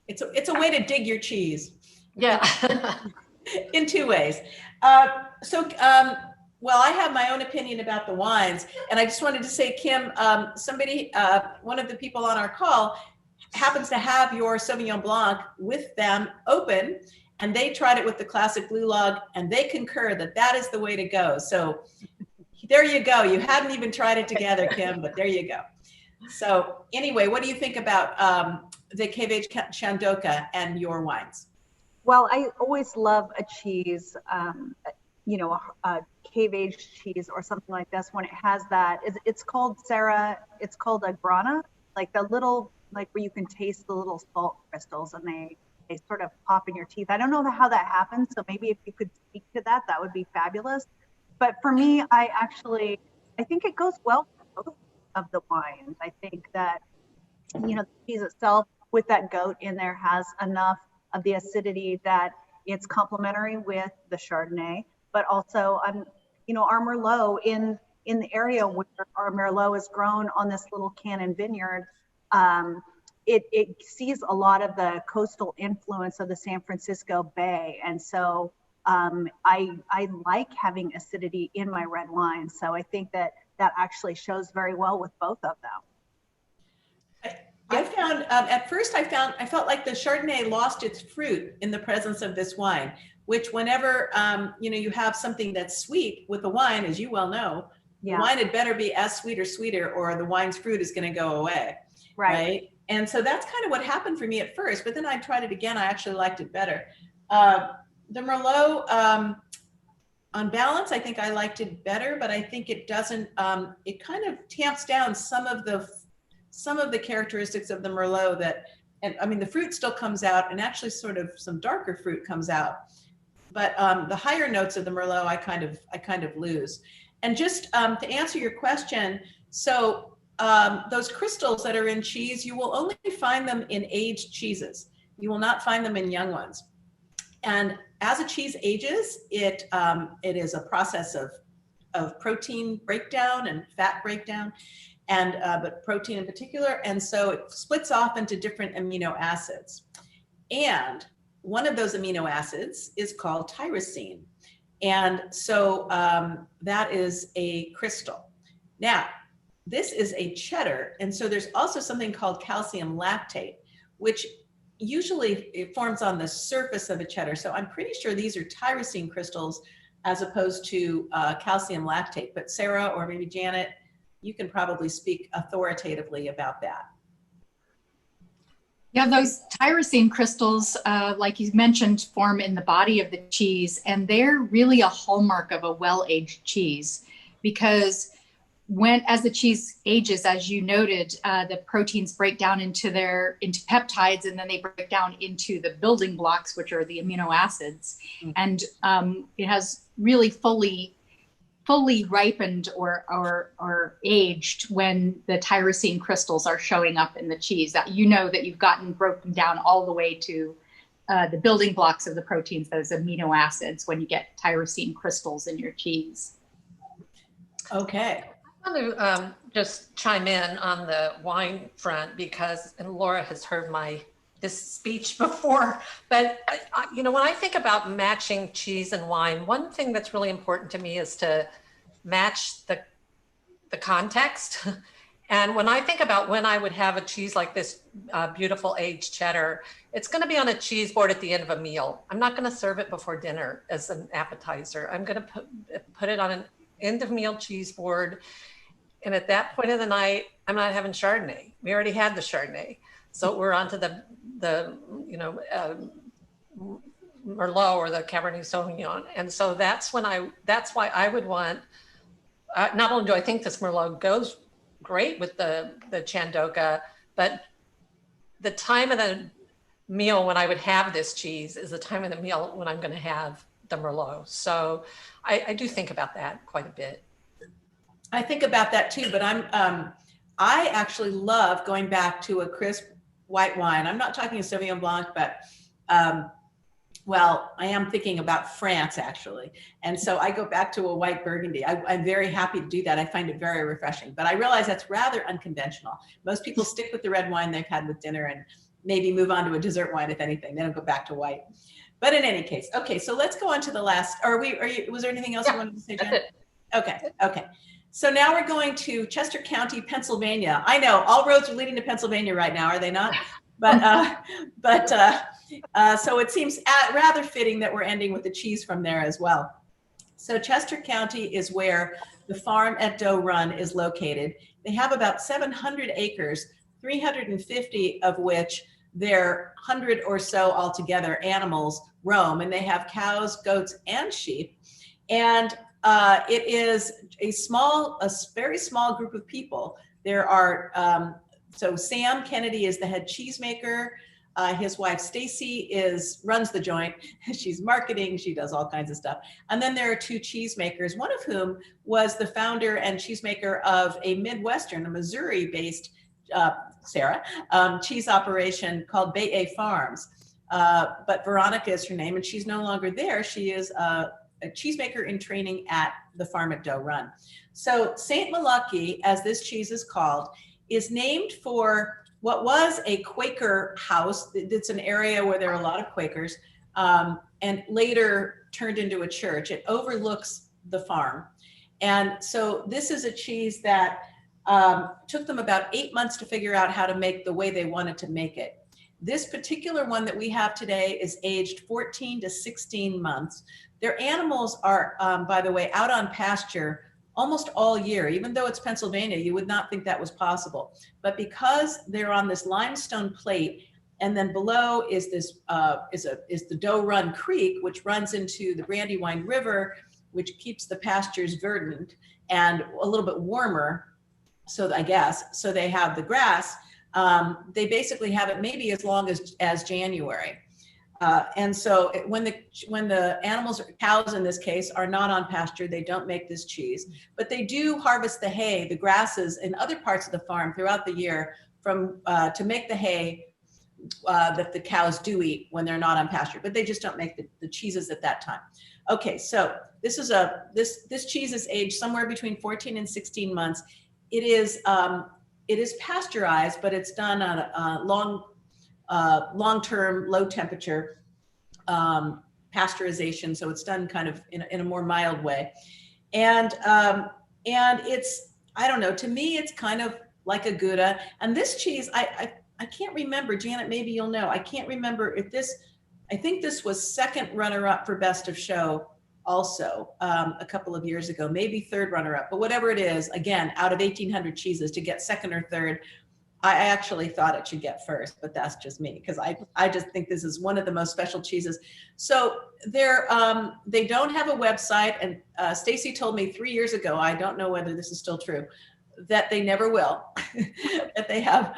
It's a way to dig your cheese. Yeah. In two ways. Well, I have my own opinion about the wines, and I just wanted to say, Kim, somebody, one of the people on our call happens to have your Sauvignon Blanc with them open, and they tried it with the classic Blue Log, and they concur that is the way to go. So there you go. You hadn't even tried it together, Kim, but there you go. So anyway, what do you think about the Cave Chandoka and your wines? Well, I always love a cheese, a cave-aged cheese or something like this when it has that. It's called, Sarah, it's called a grana, like the little, like where you can taste the little salt crystals, and they sort of pop in your teeth. I don't know how that happens, so maybe if you could speak to that, that would be fabulous. But for me, I think it goes well with both of the wines. I think that, the cheese itself with that goat in there has enough of the acidity that it's complementary with the Chardonnay, but also, our Merlot in the area where our Merlot is grown on this little cannon vineyard, it sees a lot of the coastal influence of the San Francisco Bay. And so I like having acidity in my red wine. So I think that actually shows very well with both of them. I found, at first I felt like the Chardonnay lost its fruit in the presence of this wine, which whenever, you have something that's sweet with the wine, as you well know, the wine had better be as sweet or sweeter, or the wine's fruit is going to go away. Right. And so that's kind of what happened for me at first, but then I tried it again. I actually liked it better. The Merlot, on balance, I think I liked it better, but I think it doesn't, it kind of tamps down some of the characteristics of the Merlot that and I mean, the fruit still comes out, and actually sort of some darker fruit comes out. But the higher notes of the Merlot, I kind of lose. And just to answer your question, so those crystals that are in cheese, you will only find them in aged cheeses. You will not find them in young ones. And as a cheese ages, it is a process of protein breakdown and fat breakdown, and but protein in particular. And so it splits off into different amino acids. And one of those amino acids is called tyrosine. And so that is a crystal. Now, this is a cheddar. And so there's also something called calcium lactate, which usually it forms on the surface of a cheddar. So I'm pretty sure these are tyrosine crystals as opposed to calcium lactate. But Sarah, or maybe Janet, you can probably speak authoritatively about that. Yeah, those tyrosine crystals, like you mentioned, form in the body of the cheese, and they're really a hallmark of a well-aged cheese, because as the cheese ages, as you noted, the proteins break down into peptides, and then they break down into the building blocks, which are the amino acids. Mm-hmm. And it has really fully ripened or aged when the tyrosine crystals are showing up in the cheese, that you know that you've gotten broken down all the way to the building blocks of the proteins, those amino acids, when you get tyrosine crystals in your cheese. Okay. I want to just chime in on the wine front, because, and Laura has heard this speech before, but you know, when I think about matching cheese and wine, one thing that's really important to me is to match the context. And when I think about when I would have a cheese like this beautiful aged cheddar, it's going to be on a cheese board at the end of a meal. I'm not going to serve it before dinner as an appetizer. I'm going to put it on an end of meal cheese board. And at that point of the night, I'm not having Chardonnay. We already had the Chardonnay. So we're on to the Merlot or the Cabernet Sauvignon. And so that's why I would want, not only do I think this Merlot goes great with the Chandoka, but the time of the meal when I would have this cheese is the time of the meal when I'm going to have the Merlot. So I do think about that quite a bit. I think about that too, but I actually love going back to a crisp white wine. I'm not talking a Sauvignon Blanc, but well, I am thinking about France actually. And so I go back to a white Burgundy. I'm very happy to do that. I find it very refreshing, but I realize that's rather unconventional. Most people stick with the red wine they've had with dinner and maybe move on to a dessert wine, if anything. They don't go back to white. But in any case, okay, so let's go on to the last, was there anything else you wanted to say, Jen? Okay. So now we're going to Chester County, Pennsylvania. I know all roads are leading to Pennsylvania right now, are they not? But so it seems rather fitting that we're ending with the cheese from there as well. So Chester County is where the farm at Doe Run is located. They have about 700 acres, 350 of which their 100 or so altogether animals roam, and they have cows, goats, and sheep. And it is a very small group of people. There are, so Sam Kennedy is the head cheesemaker. His wife Stacy runs the joint. She's marketing, she does all kinds of stuff. And then there are two cheesemakers, one of whom was the founder and cheesemaker of a Midwestern, a Missouri-based, Sarah, cheese operation called Bay A Farms. But Veronica is her name, and she's no longer there. She is a cheesemaker in training at the farm at Doe Run. So St. Malachy, as this cheese is called, is named for what was a Quaker house. It's an area where there are a lot of Quakers, and later turned into a church. It overlooks the farm. And so this is a cheese that took them about 8 months to figure out how to make the way they wanted to make it. This particular one that we have today is aged 14 to 16 months. Their animals are, by the way, out on pasture almost all year. Even though it's Pennsylvania, you would not think that was possible. But because they're on this limestone plate, and then below is this is the Doe Run Creek, which runs into the Brandywine River, which keeps the pastures verdant and a little bit warmer. So I guess, so they have the grass, They basically have it maybe as long as January. And so when the animals, cows in this case, are not on pasture, they don't make this cheese, but they do harvest the hay, the grasses in other parts of the farm throughout the year to make the hay that the cows do eat when they're not on pasture, but they just don't make the cheeses at that time. Okay, so this cheese is aged somewhere between 14 and 16 months. It is pasteurized, but it's done on a long-term, low temperature pasteurization. So it's done kind of in a more mild way. And it's, I don't know, to me, it's kind of like a Gouda. And this cheese, I can't remember, Janet, maybe you'll know. I can't remember if I think this was second runner-up for Best of Show also a couple of years ago, maybe third runner-up, but whatever it is, again, out of 1,800 cheeses, to get second or third, I actually thought it should get first, but that's just me, because I just think this is one of the most special cheeses. So they don't have a website, and Stacy told me 3 years ago, I don't know whether this is still true, that they never will, that they have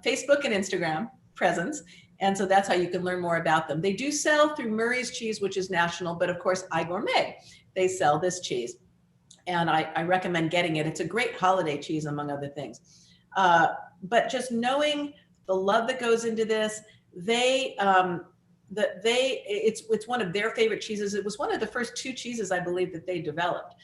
Facebook and Instagram presence. And so that's how you can learn more about them. They do sell through Murray's Cheese, which is national, but of course, iGourmet, they sell this cheese. And I recommend getting it. It's a great holiday cheese, among other things. But just knowing the love that goes into this, it's one of their favorite cheeses. It was one of the first 2 cheeses, I believe, that they developed.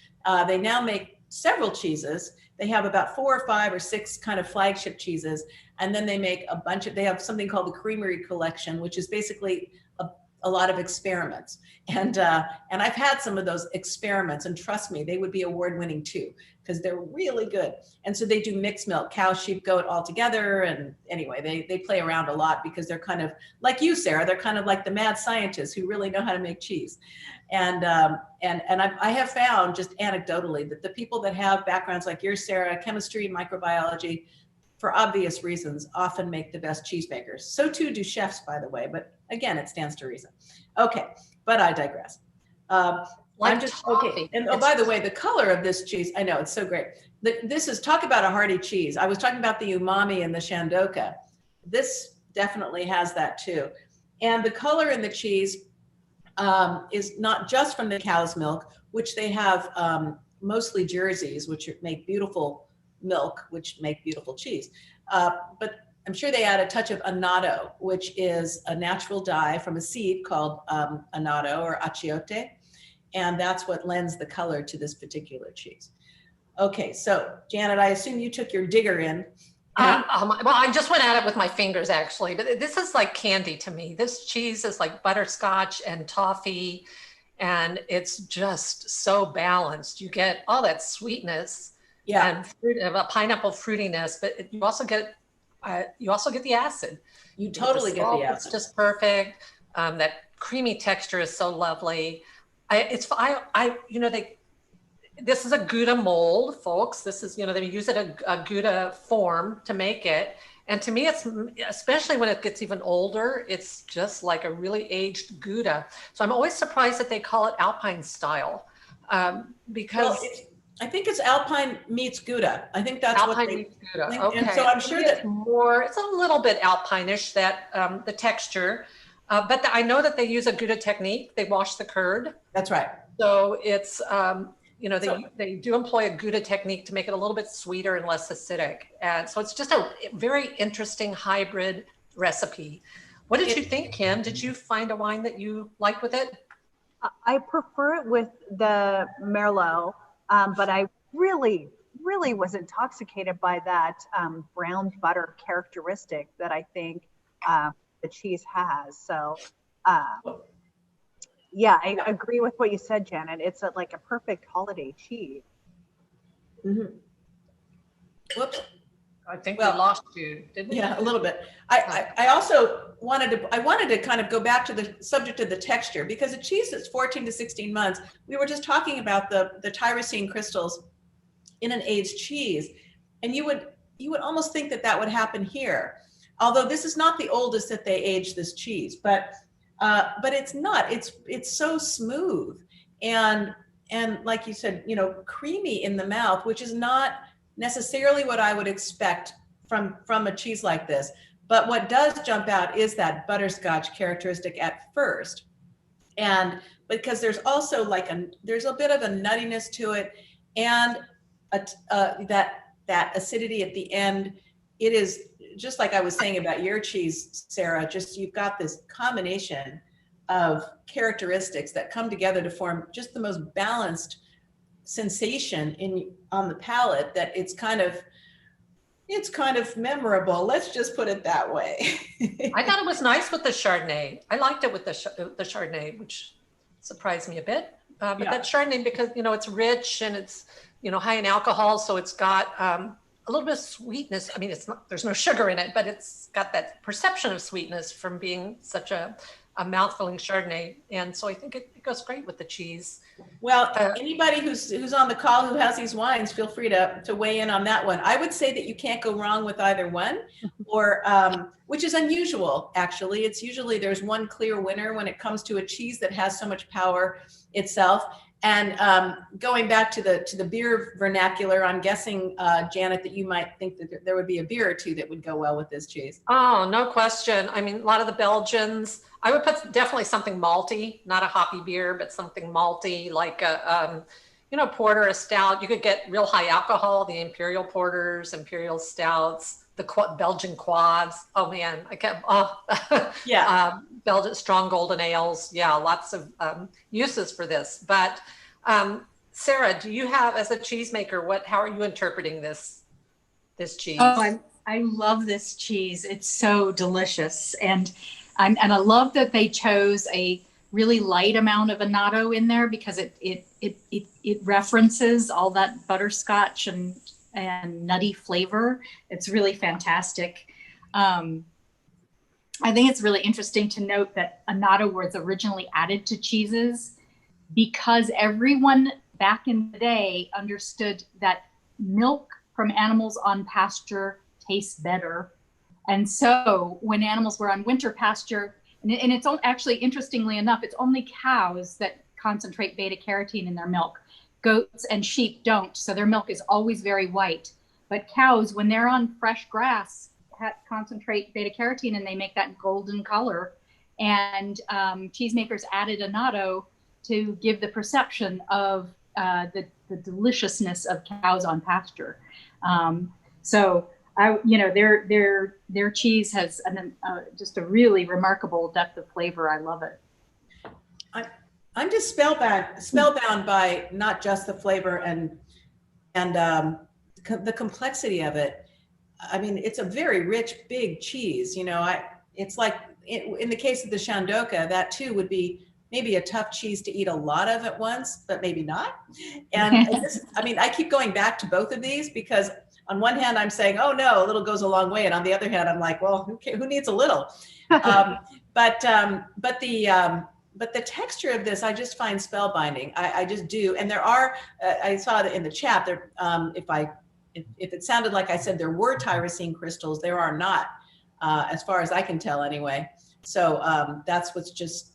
They now make several cheeses. They have about 4 or 5 or 6 kind of flagship cheeses. And then they make a bunch they have something called the Creamery Collection, which is basically a lot of experiments. And I've had some of those experiments, and trust me, they would be award-winning too, because they're really good. And so they do mixed milk, cow, sheep, goat all together. And anyway, they play around a lot, because they're kind of like you, Sarah, they're kind of like the mad scientists who really know how to make cheese. And I have found, just anecdotally, that the people that have backgrounds like yours, Sarah, chemistry, microbiology, for obvious reasons, often make the best cheesemakers. So too do chefs, by the way, but again, it stands to reason. Okay, but I digress. I'm just, okay. And oh, by the way, the color of this cheese, I know, it's so great. This is, talk about a hearty cheese. I was talking about the umami and the Chandoka. This definitely has that too. And the color in the cheese is not just from the cow's milk, which they have mostly Jerseys, which make beautiful milk, which make beautiful cheese. But I'm sure they add a touch of annatto, which is a natural dye from a seed called annatto or achiote. And that's what lends the color to this particular cheese. Okay, so Janet, I assume you took your digger in. Well, I just went at it with my fingers, actually, but this is like candy to me. This cheese is like butterscotch and toffee, and it's just so balanced. You get all that sweetness, and a pineapple fruitiness, but you also get the acid. You totally get the acid. It's just perfect. That creamy texture is so lovely. This is a Gouda mold, folks. This is, they use it a Gouda form to make it. And to me, it's, especially when it gets even older, it's just like a really aged Gouda. So I'm always surprised that they call it Alpine style, because I think it's Alpine meets Gouda. I think that's Alpine what they meets Gouda. think. Okay. And so I'm sure that it's a little bit Alpine-ish, that the texture. But I know that they use a Gouda technique. They wash the curd. That's right. So it's, they do employ a Gouda technique to make it a little bit sweeter and less acidic. And so it's just a very interesting hybrid recipe. What did you think, Kim? Did you find a wine that you liked with it? I prefer it with the Merlot, but I really was intoxicated by that brown butter characteristic that I think the cheese has. So yeah, I agree with what you said, Janet. It's like a perfect holiday cheese. Mm-hmm. Whoops. I think we lost you, didn't we? Yeah, a little bit. I also wanted to kind of go back to the subject of the texture, because a cheese that's 14 to 16 months, we were just talking about the tyrosine crystals in an aged cheese, and you would almost think that would happen here. Although this is not the oldest that they aged this cheese, but it's not. It's so smooth and like you said, creamy in the mouth, which is not necessarily what I would expect from a cheese like this. But what does jump out is that butterscotch characteristic at first. And because there's also like there's a bit of a nuttiness to it, and that acidity at the end. It is just like I was saying about your cheese, Sarah, just you've got this combination of characteristics that come together to form just the most balanced sensation on the palate, that it's kind of memorable. Let's just put it that way. I thought it was nice with the Chardonnay. I liked it with the Chardonnay, which surprised me a bit. But that Chardonnay, because, it's rich and it's, high in alcohol. So it's got a little bit of sweetness. I mean, there's no sugar in it, but it's got that perception of sweetness from being such a mouth-filling Chardonnay. And so I think it goes great with the cheese. Well, anybody who's on the call who has these wines, feel free to weigh in on that one. I would say that you can't go wrong with either one, or which is unusual, actually. It's usually there's one clear winner when it comes to a cheese that has so much power itself. And going back to the beer vernacular, I'm guessing, Janet, that you might think that there would be a beer or two that would go well with this cheese. Oh, no question. I mean, a lot of the Belgians, I would put definitely something malty, not a hoppy beer, but something malty, like a, porter, a stout. You could get real high alcohol, the imperial porters, imperial stouts, the Belgian quads. Oh man, Belgian strong golden ales. Yeah, lots of uses for this. But Sarah, do you have, as a cheesemaker, how are you interpreting this cheese? Oh, I love this cheese. It's so delicious, and I love that they chose a really light amount of annatto in there, because it references all that butterscotch and nutty flavor. It's really fantastic. I think it's really interesting to note that annatto was originally added to cheeses because everyone back in the day understood that milk from animals on pasture tastes better. And so when animals were on winter pasture, and it's actually, interestingly enough, it's only cows that concentrate beta carotene in their milk. Goats and sheep don't, so their milk is always very white. But cows, when they're on fresh grass, concentrate beta carotene, and they make that golden color. And cheesemakers added annatto to give the perception of the deliciousness of cows on pasture. So their cheese has just a really remarkable depth of flavor. I love it. I'm just spellbound by not just the flavor and the complexity of it. I mean, it's a very rich, big cheese. It's like in the case of the Chandoka, that too would be maybe a tough cheese to eat a lot of at once, but maybe not. And I keep going back to both of these because on one hand, I'm saying, oh no, a little goes a long way. And on the other hand, I'm like, well, who needs a little? But the texture of this, I just find spellbinding. I just do. And there are, I saw it in the chat, there, if it sounded like I said there were tyrosine crystals, there are not, as far as I can tell anyway. So that's what's just,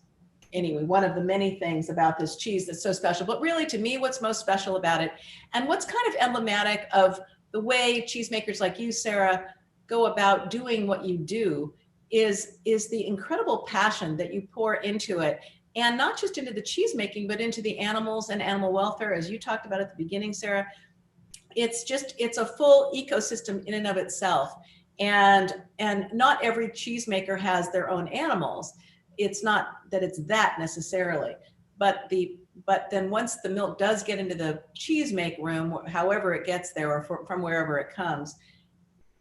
anyway, one of the many things about this cheese that's so special. But really, to me, what's most special about it, and what's kind of emblematic of the way cheesemakers like you, Sarah, go about doing what you do, is the incredible passion that you pour into it. And not just into the cheese making, but into the animals and animal welfare, as you talked about at the beginning, Sarah. It's a full ecosystem in and of itself. And not every cheesemaker has their own animals. It's not that it's that necessarily, but then once the milk does get into the cheese make room, however it gets there or from wherever it comes,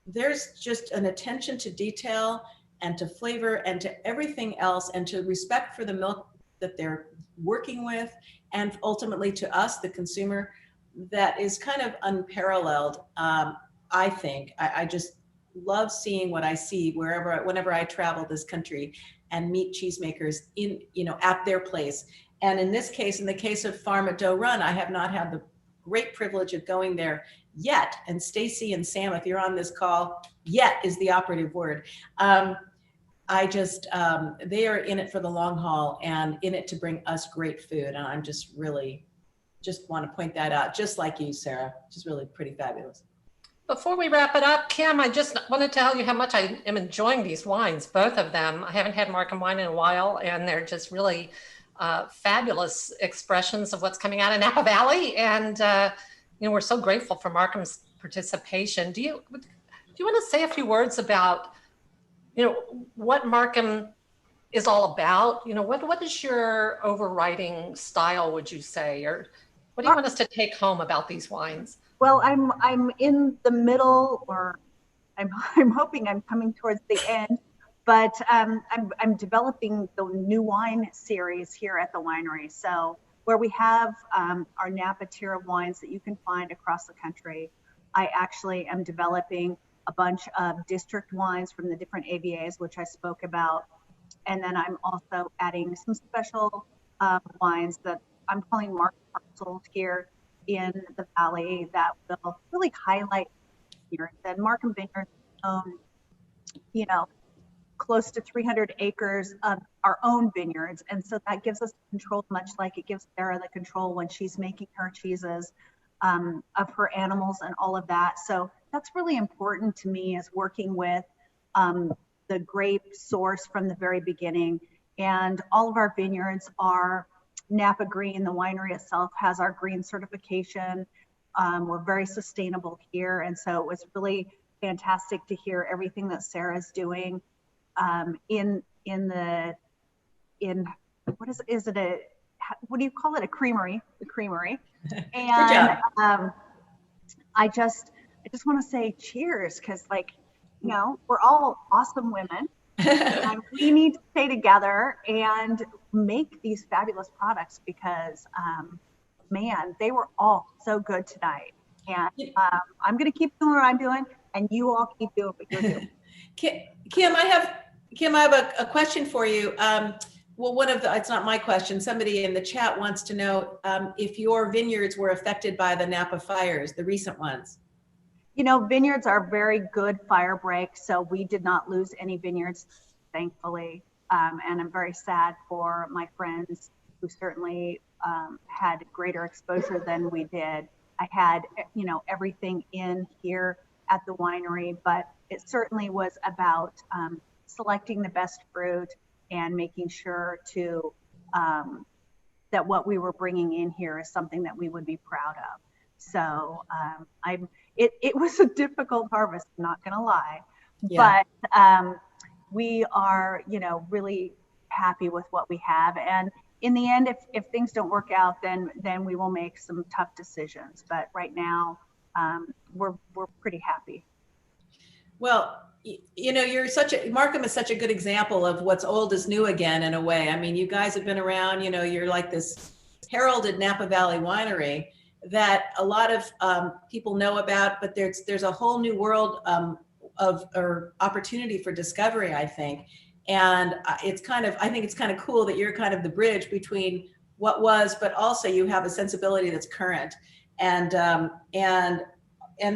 there's just an attention to detail and to flavor and to everything else, and to respect for the milk that they're working with, and ultimately to us, the consumer, that is kind of unparalleled. I think I just love seeing what I see whenever I travel this country and meet cheesemakers at their place. And in this case, in the case of Farm at Doe Run, I have not had the great privilege of going there yet. And Stacy and Sam, if you're on this call, yet is the operative word. They are in it for the long haul and in it to bring us great food. And I'm just want to point that out, just like you, Sarah, which is really pretty fabulous. Before we wrap it up, Kim, I just want to tell you how much I am enjoying these wines, both of them. I haven't had Markham wine in a while, and they're just really fabulous expressions of what's coming out of Napa Valley. And, we're so grateful for Markham's participation. Do you want to say a few words about, what Markham is all about? What is your overriding style, would you say? Or what do you want us to take home about these wines? Well, I'm in the middle, or I'm hoping I'm coming towards the end, but I'm developing the new wine series here at the winery. So where we have our Napa tier of wines that you can find across the country, I actually am developing a bunch of district wines from the different AVAs, which I spoke about. And then I'm also adding some special wines that I'm calling market parcels here in the valley that will really highlight here that Markham Vineyards own, close to 300 acres of our own vineyards. And so that gives us control, much like it gives Sarah the control when she's making her cheeses of her animals and all of that. So that's really important to me, is working with the grape source from the very beginning. And all of our vineyards are Napa Green. The winery itself has our green certification. We're very sustainable here. And so it was really fantastic to hear everything that Sarah's doing in what do you call it? A creamery, the creamery. And I just want to say cheers, because we're all awesome women. And we need to stay together and make these fabulous products, because man, they were all so good tonight. And I'm going to keep doing what I'm doing, and you all keep doing what you're doing. Kim, I have a question for you. Well, it's not my question. Somebody in the chat wants to know if your vineyards were affected by the Napa fires, the recent ones. Vineyards are very good fire breaks, so we did not lose any vineyards, thankfully. And I'm very sad for my friends who certainly had greater exposure than we did. I had, everything in here at the winery, but it certainly was about selecting the best fruit and making sure to that what we were bringing in here is something that we would be proud of. So it was a difficult harvest, I'm not going to lie, but we are, really happy with what we have. And in the end, if things don't work out, then we will make some tough decisions. But right now, we're pretty happy. Well, Markham is such a good example of what's old is new again, in a way. I mean, you guys have been around, you're like this heralded Napa Valley winery that a lot of people know about, but there's a whole new world or opportunity for discovery, I think. And I think it's kind of cool that you're kind of the bridge between what was, but also you have a sensibility that's current. And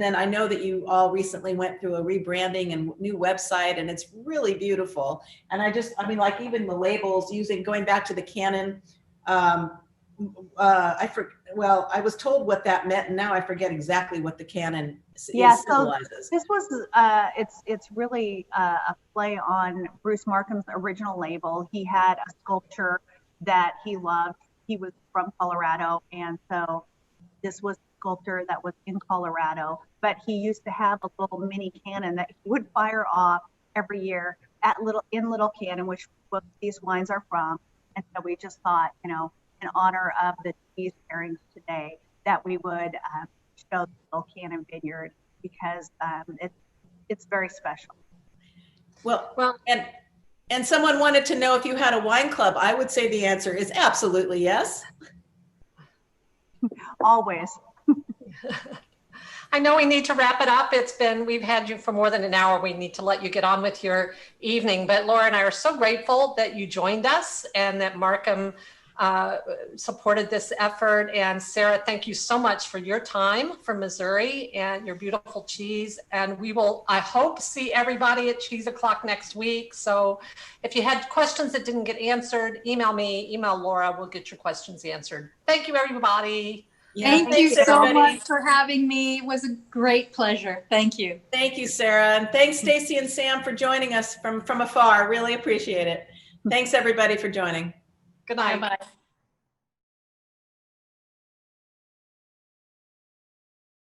then I know that you all recently went through a rebranding and new website, and it's really beautiful. And even the labels going back to the canon, I was told what that meant, and now I forget exactly what the canon symbolizes. So this was, it's really a play on Bruce Markham's original label. He had a sculpture that he loved. He was from Colorado, and so this was a sculpture that was in Colorado, but he used to have a little mini cannon that he would fire off every year in Little Cannon, which what these wines are from. And so we just thought, in honor of the cheese pairings today, that we would show the Little Cannon Vineyard, because it's very special. Well, and someone wanted to know if you had a wine club. I would say the answer is absolutely yes. Always. I know we need to wrap it up. We've had you for more than an hour. We need to let you get on with your evening. But Laura and I are so grateful that you joined us and that Markham supported this effort. And Sarah, thank you so much for your time from Missouri and your beautiful cheese. And we will, I hope, see everybody at Cheese O'Clock next week. So if you had questions that didn't get answered, email me, email Laura, we'll get your questions answered. Thank you, everybody. Yeah, Thank you thanks, so everybody. much for having me. It was a great pleasure. Thank you. Thank you, Sarah. And thanks, Stacy and Sam, for joining us from afar. Really appreciate it. Thanks, everybody, for joining. Good night. Bye-bye.